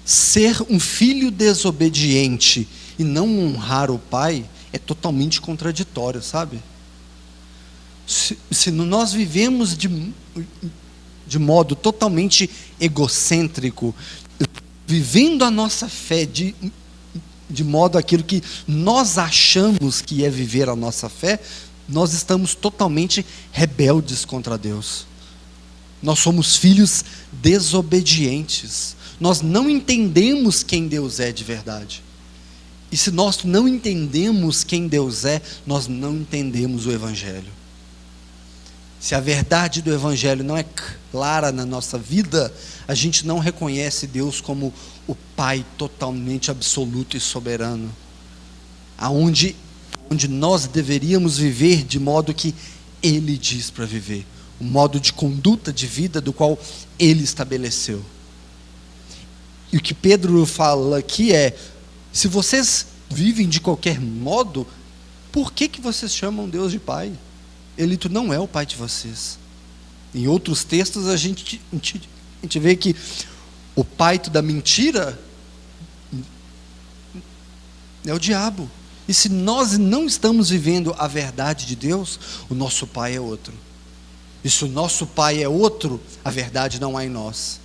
Ser um filho desobediente e não honrar o Pai é totalmente contraditório, sabe? Se nós vivemos de modo totalmente egocêntrico, vivendo a nossa fé de modo aquilo que nós achamos que é viver a nossa fé, nós estamos totalmente rebeldes contra Deus. Nós somos filhos desobedientes. Nós não entendemos quem Deus é de verdade. E se nós não entendemos quem Deus é, nós não entendemos o Evangelho. Se a verdade do Evangelho não é clara na nossa vida, a gente não reconhece Deus como o Pai totalmente absoluto e soberano, onde nós deveríamos viver de modo que Ele diz para viver, o modo de conduta de vida do qual Ele estabeleceu. E o que Pedro fala aqui é: Se vocês vivem de qualquer modo, por que vocês chamam Deus de Pai? Ele não é o Pai de vocês. Em outros textos a gente vê que o pai da mentira é o diabo. E se nós não estamos vivendo a verdade de Deus, o nosso pai é outro. E se o nosso pai é outro, a verdade não há em nós.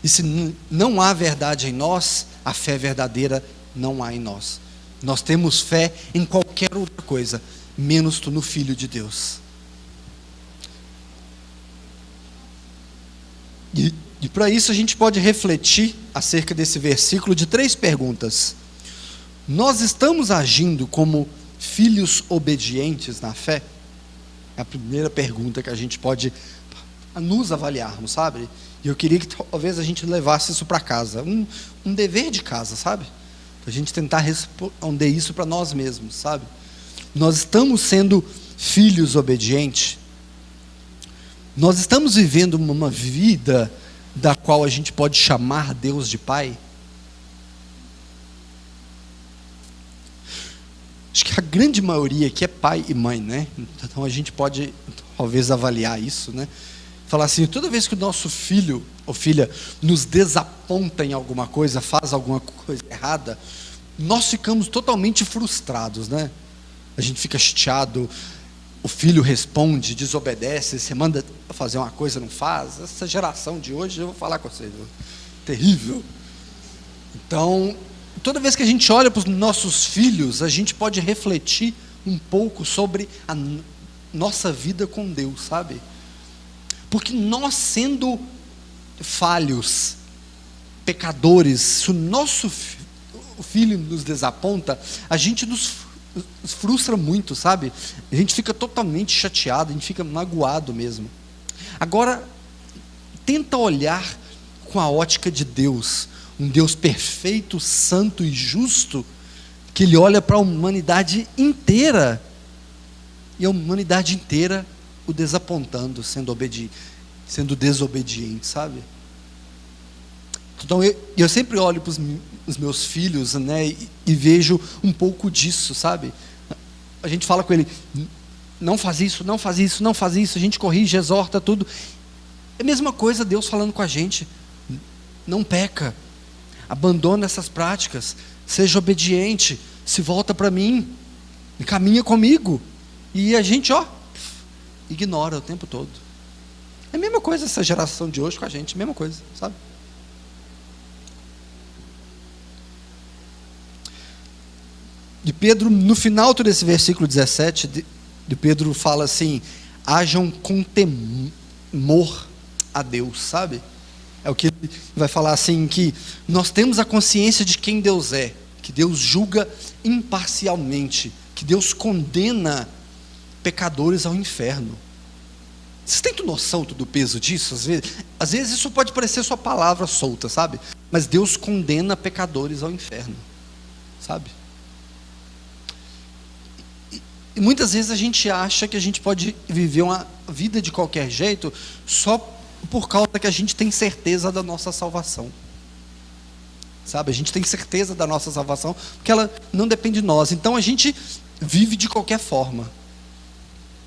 E se não há verdade em nós, a fé verdadeira não há em nós. Nós temos fé em qualquer outra coisa, menos no Filho de Deus. E para isso a gente pode refletir acerca desse versículo de 3 perguntas. Nós estamos agindo como filhos obedientes na fé? É a primeira pergunta que a gente pode nos avaliarmos, sabe? E eu queria que talvez a gente levasse isso para casa, um dever de casa, sabe? A gente tentar responder isso para nós mesmos, sabe? Nós estamos sendo filhos obedientes? Nós estamos vivendo uma vida da qual a gente pode chamar Deus de Pai? Acho que a grande maioria aqui é pai e mãe, né? Então a gente pode talvez avaliar isso, né? Falar assim, toda vez que o nosso filho ou filha nos desaponta em alguma coisa, faz alguma coisa errada, nós ficamos totalmente frustrados, né? A gente fica chateado, o filho responde, desobedece, você manda fazer uma coisa, não faz. Essa geração de hoje, eu vou falar com vocês, terrível. Então, toda vez que a gente olha para os nossos filhos, a gente pode refletir um pouco sobre a nossa vida com Deus, sabe? Porque nós, sendo falhos, pecadores, se o nosso filho nos desaponta, a gente nos frustra muito, sabe? A gente fica totalmente chateado, a gente fica magoado mesmo. Agora, tenta olhar com a ótica de Deus, um Deus perfeito, santo e justo, que Ele olha para a humanidade inteira, e a humanidade inteira o desapontando, sendo desobediente, sabe? Então eu sempre olho para os meus filhos, né, e vejo um pouco disso, sabe? A gente fala com ele, não faz isso, não faz isso, não faz isso, a gente corrige, exorta tudo. É a mesma coisa Deus falando com a gente, não peca, abandona essas práticas, seja obediente, se volta para mim, caminha comigo. E a gente, ignora o tempo todo. É a mesma coisa essa geração de hoje com a gente, mesma coisa, sabe? De Pedro, no final desse versículo 17, de Pedro fala assim, hajam com temor a Deus, sabe? É o que ele vai falar assim, que nós temos a consciência de quem Deus é, que Deus julga imparcialmente, que Deus condena pecadores ao inferno. Vocês têm noção do peso disso? Às vezes isso pode parecer só palavra solta, sabe? Mas Deus condena pecadores ao inferno, sabe? E muitas vezes a gente acha que a gente pode viver uma vida de qualquer jeito só por causa que a gente tem certeza da nossa salvação, sabe? A gente tem certeza da nossa salvação porque ela não depende de nós, então a gente vive de qualquer forma,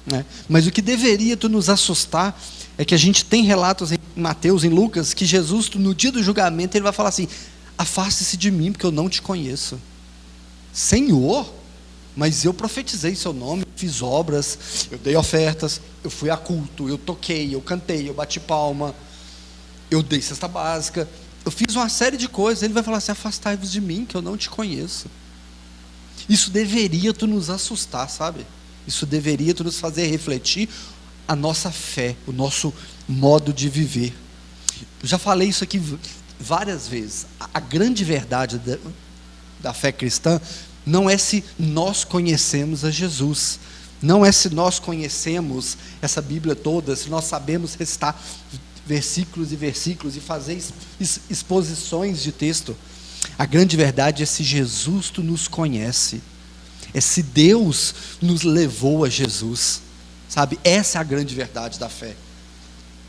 né? Mas o que deveria nos assustar é que a gente tem relatos em Mateus, em Lucas, que Jesus, no dia do julgamento, ele vai falar assim, afaste-se de mim porque eu não te conheço. Senhor, mas eu profetizei seu nome, fiz obras, eu dei ofertas, eu fui a culto, eu toquei, eu cantei, eu bati palma, eu dei cesta básica, eu fiz uma série de coisas. Ele vai falar assim, afastai-vos de mim que eu não te conheço. Isso deveria nos assustar, sabe? Isso deveria nos fazer refletir a nossa fé, o nosso modo de viver. Eu já falei isso aqui várias vezes. A grande verdade da fé cristã não é se nós conhecemos a Jesus, não é se nós conhecemos essa Bíblia toda, se nós sabemos recitar versículos e versículos e fazer exposições de texto. A grande verdade é se Jesus nos conhece, é se Deus nos levou a Jesus, sabe? Essa é a grande verdade da fé,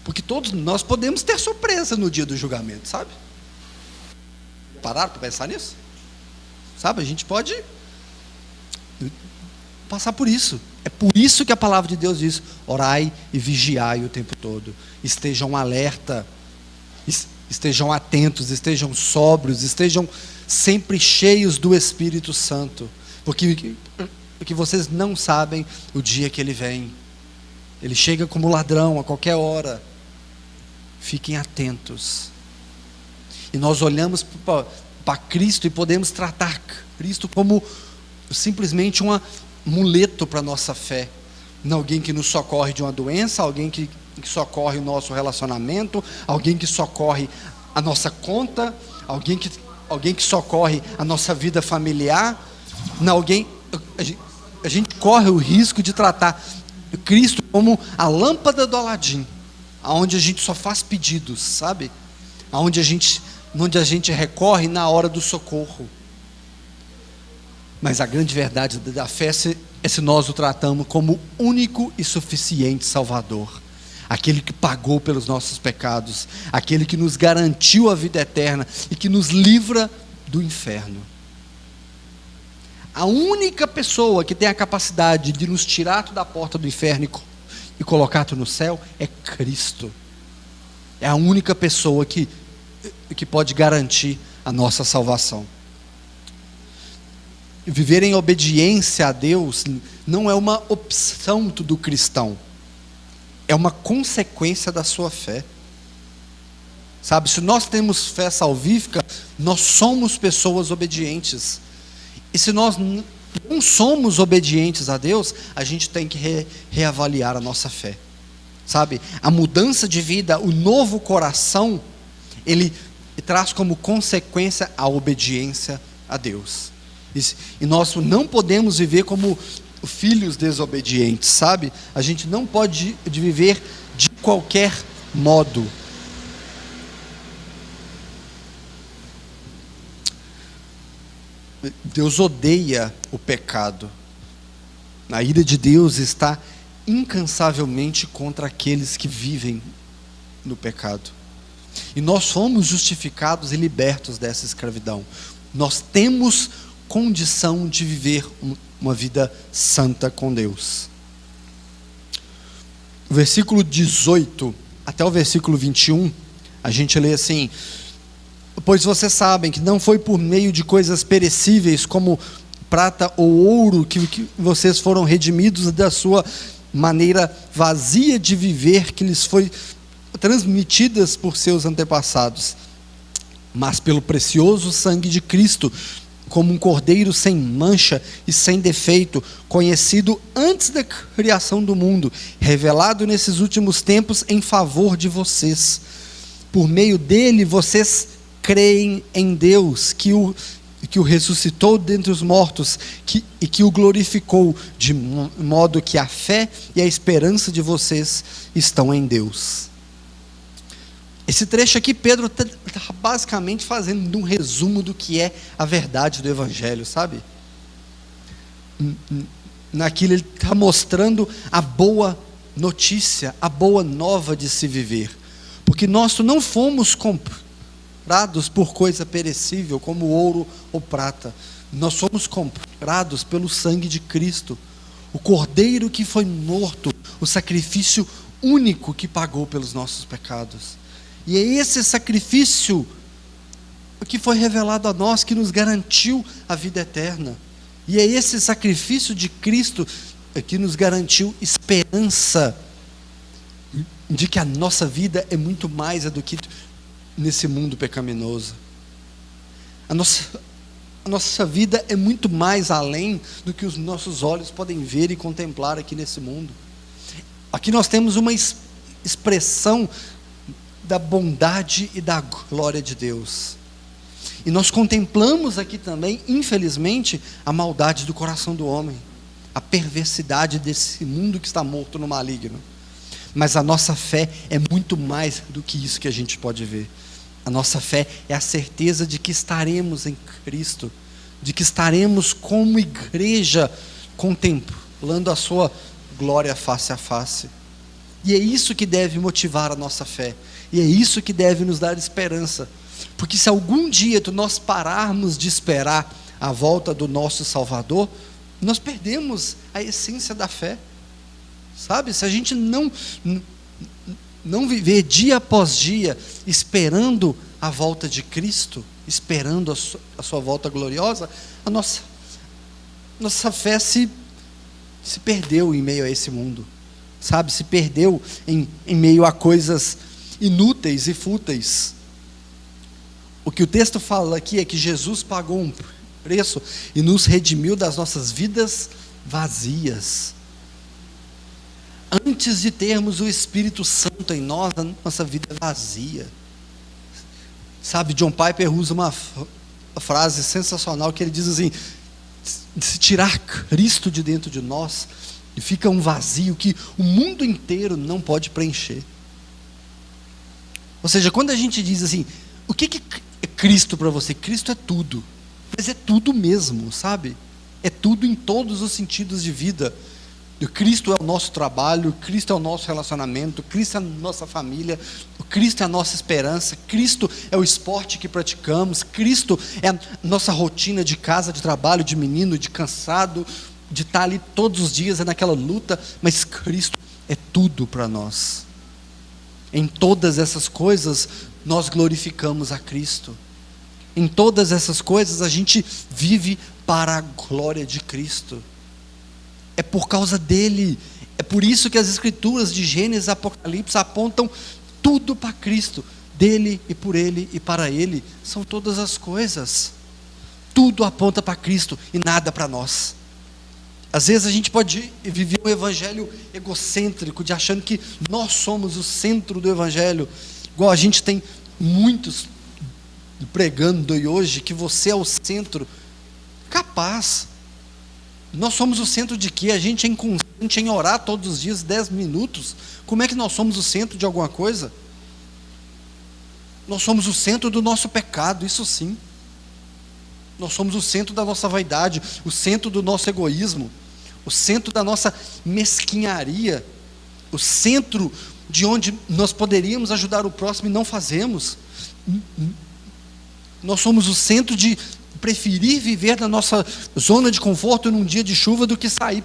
porque todos nós podemos ter surpresa no dia do julgamento, sabe? Pararam para pensar nisso? sabe? A gente pode passar por isso. É por isso que a palavra de Deus diz: orai e vigiai o tempo todo. Estejam alerta, estejam atentos, estejam sóbrios, estejam sempre cheios do Espírito Santo, porque vocês não sabem o dia que ele vem. Ele chega como ladrão a qualquer hora. Fiquem atentos. E nós olhamos para Cristo e podemos tratar Cristo como simplesmente um amuleto para a nossa fé. Não alguém que nos socorre de uma doença, alguém que socorre o nosso relacionamento, alguém que socorre a nossa conta, alguém que socorre a nossa vida familiar. Não, a gente corre o risco de tratar Cristo como a lâmpada do Aladim, aonde a gente só faz pedidos, sabe? Onde a gente recorre na hora do socorro. Mas a grande verdade da fé é se nós o tratamos como único e suficiente Salvador, aquele que pagou pelos nossos pecados, aquele que nos garantiu a vida eterna e que nos livra do inferno. A única pessoa que tem a capacidade de nos tirar da porta do inferno e colocar no céu é Cristo. É a única pessoa que pode garantir a nossa salvação. Viver em obediência a Deus não é uma opção do cristão, é uma consequência da sua fé. Sabe, se nós temos fé salvífica, nós somos pessoas obedientes. E se nós não somos obedientes a Deus, a gente tem que reavaliar a nossa fé. Sabe, a mudança de vida, o novo coração, ele traz como consequência a obediência a Deus. E nós não podemos viver como filhos desobedientes, sabe? A gente não pode viver de qualquer modo. Deus odeia o pecado. A ira de Deus está incansavelmente contra aqueles que vivem no pecado. E nós fomos justificados e libertos dessa escravidão. Nós temos condição de viver uma vida santa com Deus. O versículo 18 até o versículo 21, a gente lê assim: pois vocês sabem que não foi por meio de coisas perecíveis como prata ou ouro que vocês foram redimidos da sua maneira vazia de viver que lhes foi transmitidas por seus antepassados, mas pelo precioso sangue de Cristo, como um cordeiro sem mancha e sem defeito, conhecido antes da criação do mundo, revelado nesses últimos tempos em favor de vocês. Por meio dele vocês creem em Deus, que o ressuscitou dentre os mortos e que o glorificou, de modo que a fé e a esperança de vocês estão em Deus. Esse trecho aqui, Pedro está basicamente fazendo um resumo do que é a verdade do Evangelho, sabe? Naquilo ele está mostrando a boa notícia, a boa nova de se viver. Porque nós não fomos comprados por coisa perecível, como ouro ou prata. Nós fomos comprados pelo sangue de Cristo, o Cordeiro que foi morto, o sacrifício único que pagou pelos nossos pecados. E é esse sacrifício que foi revelado a nós, que nos garantiu a vida eterna. E é esse sacrifício de Cristo que nos garantiu esperança de que a nossa vida é muito mais do que nesse mundo pecaminoso. A nossa vida é muito mais além do que os nossos olhos podem ver e contemplar aqui nesse mundo. Aqui nós temos uma expressão da bondade e da glória de Deus. E nós contemplamos aqui também, infelizmente, a maldade do coração do homem, a perversidade desse mundo que está morto no maligno. Mas a nossa fé é muito mais do que isso que a gente pode ver. A nossa fé é a certeza de que estaremos em Cristo, de que estaremos como igreja contemplando a sua glória face a face. E é isso que deve motivar a nossa fé. E é isso que deve nos dar esperança. Porque se algum dia nós pararmos de esperar a volta do nosso Salvador, nós perdemos a essência da fé. Sabe, se a gente não viver dia após dia esperando a volta de Cristo, esperando a sua volta gloriosa, a nossa fé se perdeu em meio a esse mundo, sabe, se perdeu em meio a coisas inúteis e fúteis. O que o texto fala aqui é que Jesus pagou um preço e nos redimiu das nossas vidas vazias. Antes de termos o Espírito Santo em nós, a nossa vida é vazia. Sabe, John Piper usa uma frase sensacional que ele diz assim: se tirar Cristo de dentro de nós, fica um vazio que o mundo inteiro não pode preencher. Ou seja, quando a gente diz assim, o que é Cristo para você? Cristo é tudo, mas é tudo mesmo, sabe? É tudo em todos os sentidos de vida. Cristo é o nosso trabalho, Cristo é o nosso relacionamento, Cristo é a nossa família, Cristo é a nossa esperança, Cristo é o esporte que praticamos, Cristo é a nossa rotina de casa, de trabalho, de menino, de cansado, de estar ali todos os dias naquela luta, mas Cristo é tudo para nós. Em todas essas coisas nós glorificamos a Cristo. Em todas essas coisas a gente vive para a glória de Cristo. É por causa dele, é por isso que as escrituras de Gênesis e Apocalipse apontam tudo para Cristo, dele e por ele e para ele, são todas as coisas, tudo aponta para Cristo e nada para nós. Às vezes a gente pode viver um evangelho egocêntrico, de achando que nós somos o centro do evangelho, igual a gente tem muitos pregando aí hoje, que você é o centro. Capaz. Nós somos o centro de quê? A gente é inconstante em orar todos os dias 10 minutos. Como é que nós somos o centro de alguma coisa? Nós somos o centro do nosso pecado, isso sim. Nós somos o centro da nossa vaidade, o centro do nosso egoísmo, o centro da nossa mesquinharia, o centro de onde nós poderíamos ajudar o próximo e não fazemos. Nós somos o centro de preferir viver na nossa zona de conforto num dia de chuva do que sair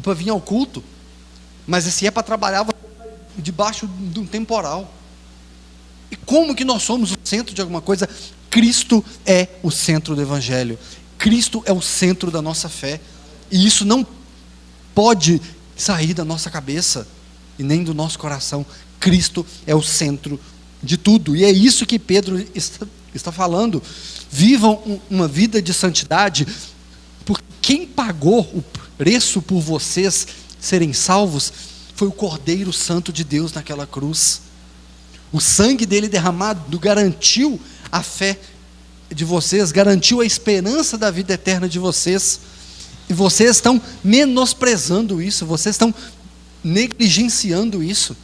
para vir ao culto. Mas se é para trabalhar debaixo de um temporal. E como que nós somos o centro de alguma coisa? Cristo é o centro do evangelho. Cristo é o centro da nossa fé. E isso não pode sair da nossa cabeça e nem do nosso coração. Cristo é o centro de tudo. E é isso que Pedro está falando. Vivam uma vida de santidade, porque quem pagou o preço por vocês serem salvos foi o Cordeiro Santo de Deus naquela cruz. O sangue dele derramado garantiu a fé de vocês, garantiu a esperança da vida eterna de vocês, e vocês estão menosprezando isso, vocês estão negligenciando isso.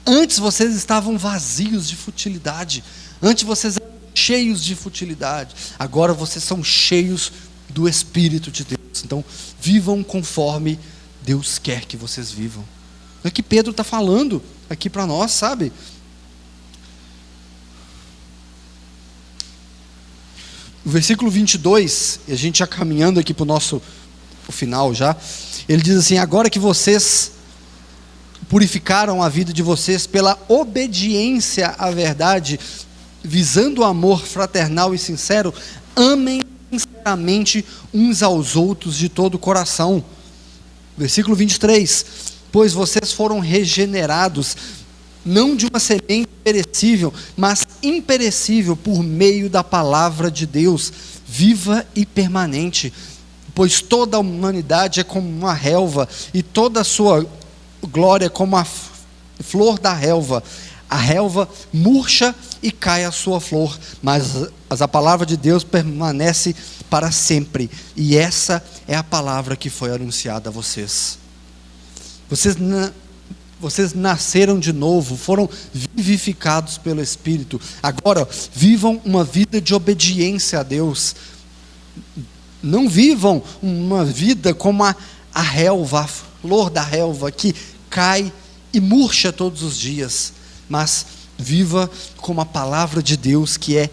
Antes vocês estavam vazios de futilidade, antes vocês eram cheios de futilidade, agora vocês são cheios do Espírito de Deus. Então vivam conforme Deus quer que vocês vivam. É o que Pedro está falando aqui para nós, sabe? O versículo 22, e a gente já caminhando aqui para o final já, ele diz assim: agora que vocês purificaram a vida de vocês pela obediência à verdade, visando o amor fraternal e sincero, amem sinceramente uns aos outros de todo o coração. Versículo 23, pois vocês foram regenerados, não de uma semente perecível, mas imperecível, por meio da palavra de Deus, viva e permanente. Pois toda a humanidade é como uma relva, e toda a sua glória como a flor da relva. A relva murcha e cai a sua flor, mas a palavra de Deus permanece para sempre. E essa é a palavra que foi anunciada a vocês. Vocês nasceram de novo, foram vivificados pelo Espírito. Agora, vivam uma vida de obediência a Deus. Não vivam uma vida como a relva, a flor da relva, que cai e murcha todos os dias. Mas viva como a palavra de Deus, que é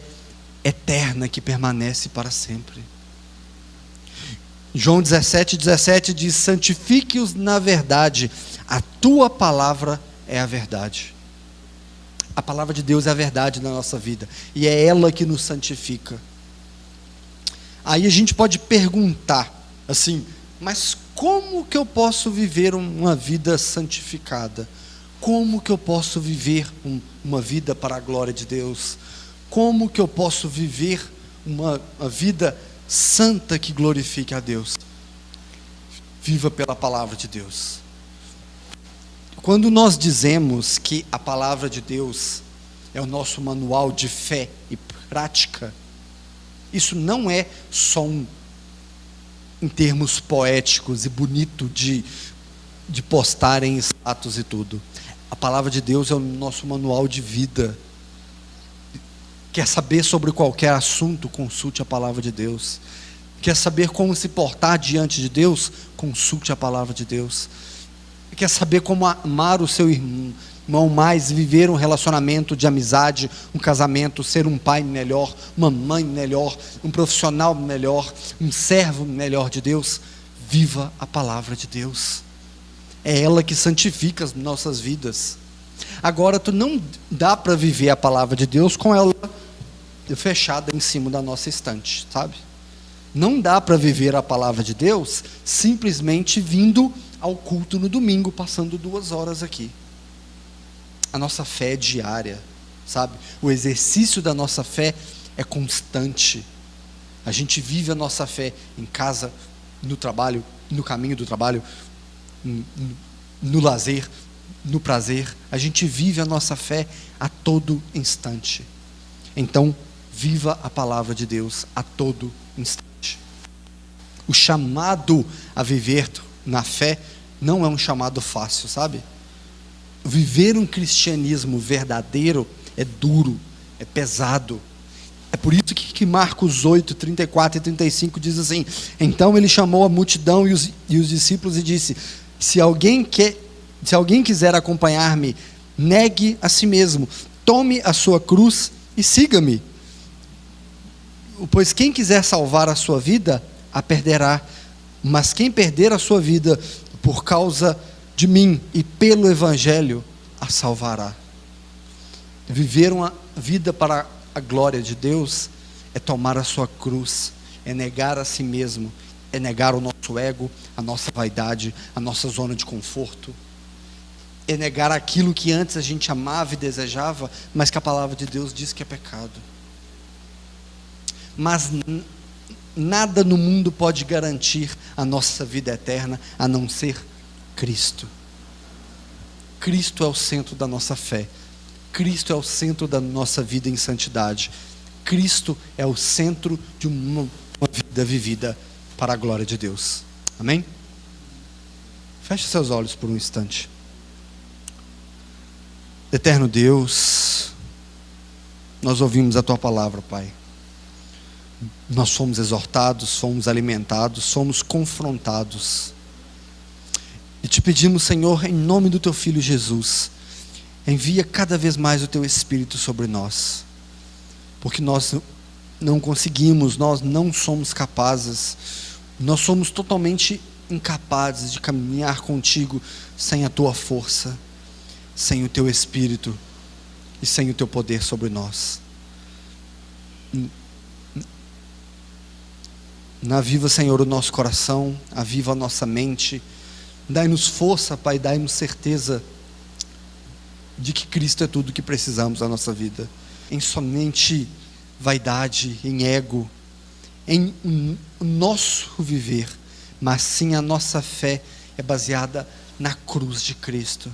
eterna, que permanece para sempre. João 17:17 diz: santifique-os na verdade, a tua palavra é a verdade. A palavra de Deus é a verdade na nossa vida, e é ela que nos santifica. Aí a gente pode perguntar assim: mas como que eu posso viver uma vida santificada? Como que eu posso viver uma vida para a glória de Deus? Como que eu posso viver uma vida santa que glorifique a Deus? Viva pela palavra de Deus. Quando nós dizemos que a palavra de Deus é o nosso manual de fé e prática, isso não é só em termos poéticos e bonito de postar em status e tudo. A palavra de Deus é o nosso manual de vida. Quer saber sobre qualquer assunto? Consulte a palavra de Deus. Quer saber como se portar diante de Deus? Consulte a palavra de Deus. Quer saber como amar o seu irmão mais, viver um relacionamento de amizade, um casamento, ser um pai melhor, uma mãe melhor, um profissional melhor, um servo melhor de Deus? Viva a palavra de Deus. É ela que santifica as nossas vidas. Agora, tu não dá para viver a palavra de Deus com ela fechada em cima da nossa estante, sabe? Não dá para viver a palavra de Deus simplesmente vindo ao culto no domingo, passando 2 horas aqui. A nossa fé é diária, sabe? O exercício da nossa fé é constante. A gente vive a nossa fé em casa, no trabalho, no caminho do trabalho, no lazer, no prazer. A gente vive a nossa fé a todo instante. Então, viva a palavra de Deus a todo instante. O chamado a viver na fé não é um chamado fácil, sabe? Viver um cristianismo verdadeiro é duro, é pesado. É por isso que Marcos 8, 34 e 35 diz assim: então ele chamou a multidão e os discípulos e disse: se alguém quiser acompanhar-me, negue a si mesmo, tome a sua cruz e siga-me. Pois quem quiser salvar a sua vida, a perderá. Mas quem perder a sua vida por causa de mim e pelo Evangelho, a salvará. Viver uma vida para a glória de Deus é tomar a sua cruz, é negar a si mesmo, é negar o nosso ego, a nossa vaidade, a nossa zona de conforto, é negar aquilo que antes a gente amava e desejava, mas que a palavra de Deus diz que é pecado. Mas nada no mundo pode garantir a nossa vida eterna, a não ser Cristo. Cristo é o centro da nossa fé. Cristo é o centro da nossa vida em santidade. Cristo é o centro de uma vida vivida para a glória de Deus. Amém? Feche seus olhos por um instante. Eterno Deus, nós ouvimos a Tua palavra, Pai. Nós fomos exortados, fomos alimentados, fomos confrontados. E te pedimos, Senhor, em nome do Teu Filho Jesus, envia cada vez mais o Teu Espírito sobre nós. Porque nós não conseguimos, nós não somos capazes, nós somos totalmente incapazes de caminhar contigo sem a Tua força, sem o Teu Espírito e sem o Teu poder sobre nós. Aviva, Senhor, o nosso coração, aviva a nossa mente, dai-nos força, Pai, dai-nos certeza de que Cristo é tudo o que precisamos na nossa vida. Em somente vaidade, em ego, em nosso viver, mas sim a nossa fé é baseada na cruz de Cristo,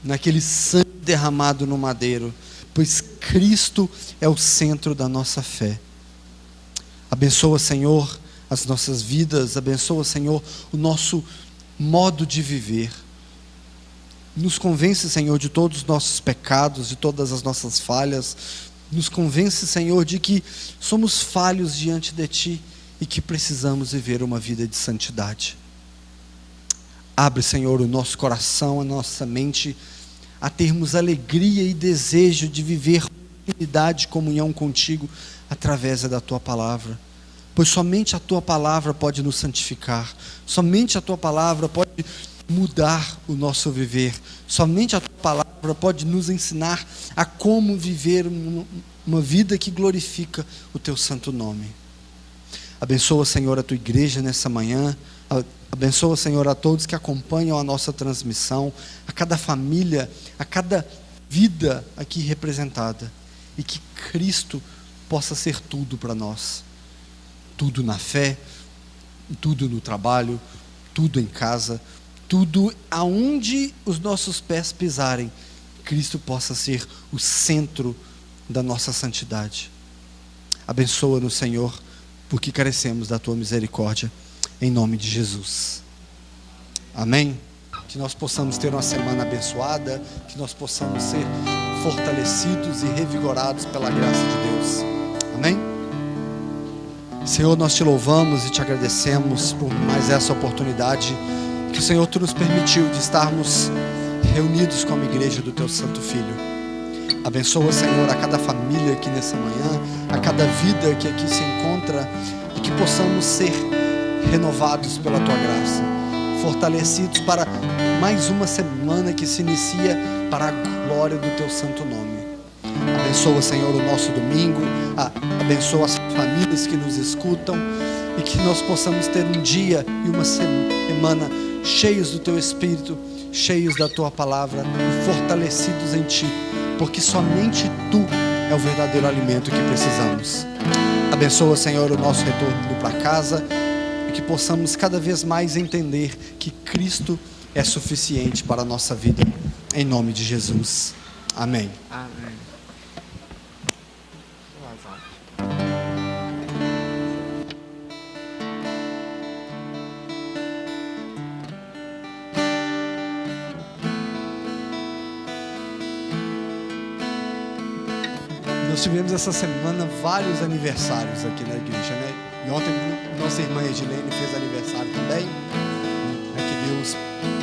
naquele sangue derramado no madeiro, pois Cristo é o centro da nossa fé. Abençoa, Senhor, as nossas vidas, abençoa, Senhor, o nosso modo de viver. Nos convence, Senhor, de todos os nossos pecados, de todas as nossas falhas. Nos convence, Senhor, de que somos falhos diante de Ti e que precisamos viver uma vida de santidade. Abre, Senhor, o nosso coração, a nossa mente, a termos alegria e desejo de viver unidade, comunhão contigo, através da Tua palavra. pois somente a Tua palavra pode nos santificar, somente a Tua palavra pode mudar o nosso viver, somente a Tua palavra pode nos ensinar a como viver uma vida que glorifica o Teu santo nome. Abençoa, Senhor, a Tua igreja nessa manhã, abençoa, Senhor, a todos que acompanham a nossa transmissão, a cada família, a cada vida aqui representada, e que Cristo possa ser tudo para nós, tudo na fé, tudo no trabalho, tudo em casa, tudo aonde os nossos pés pisarem, Cristo possa ser o centro da nossa santidade. Abençoa-nos, Senhor, porque carecemos da Tua misericórdia, em nome de Jesus. Amém? Que nós possamos ter uma semana abençoada, que nós possamos ser fortalecidos e revigorados pela graça de Deus. Amém? Senhor, nós Te louvamos e Te agradecemos por mais essa oportunidade que o Senhor Tu nos permitiu de estarmos reunidos como igreja do Teu Santo Filho. Abençoa, Senhor, a cada família aqui nessa manhã, a cada vida que aqui se encontra, e que possamos ser renovados pela Tua graça, fortalecidos para mais uma semana que se inicia para a glória do Teu santo nome. Abençoa, Senhor, o nosso domingo, abençoa as famílias que nos escutam, e que nós possamos ter um dia e uma semana cheios do Teu Espírito, cheios da Tua palavra e fortalecidos em Ti, porque somente Tu é o verdadeiro alimento que precisamos. Abençoa, Senhor, o nosso retorno para casa, e que possamos cada vez mais entender que Cristo é suficiente para a nossa vida, em nome de Jesus. Amém. Amém. Nós tivemos essa semana vários aniversários aqui na igreja, né? E ontem nossa irmã Edilene fez aniversário também. Que Deus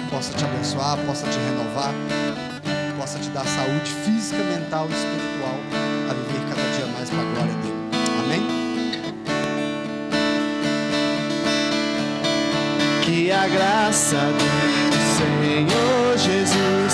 possa te abençoar, possa te renovar, possa te dar saúde física, mental e espiritual a viver cada dia mais para a glória dele. Amém? Que a graça do Senhor Jesus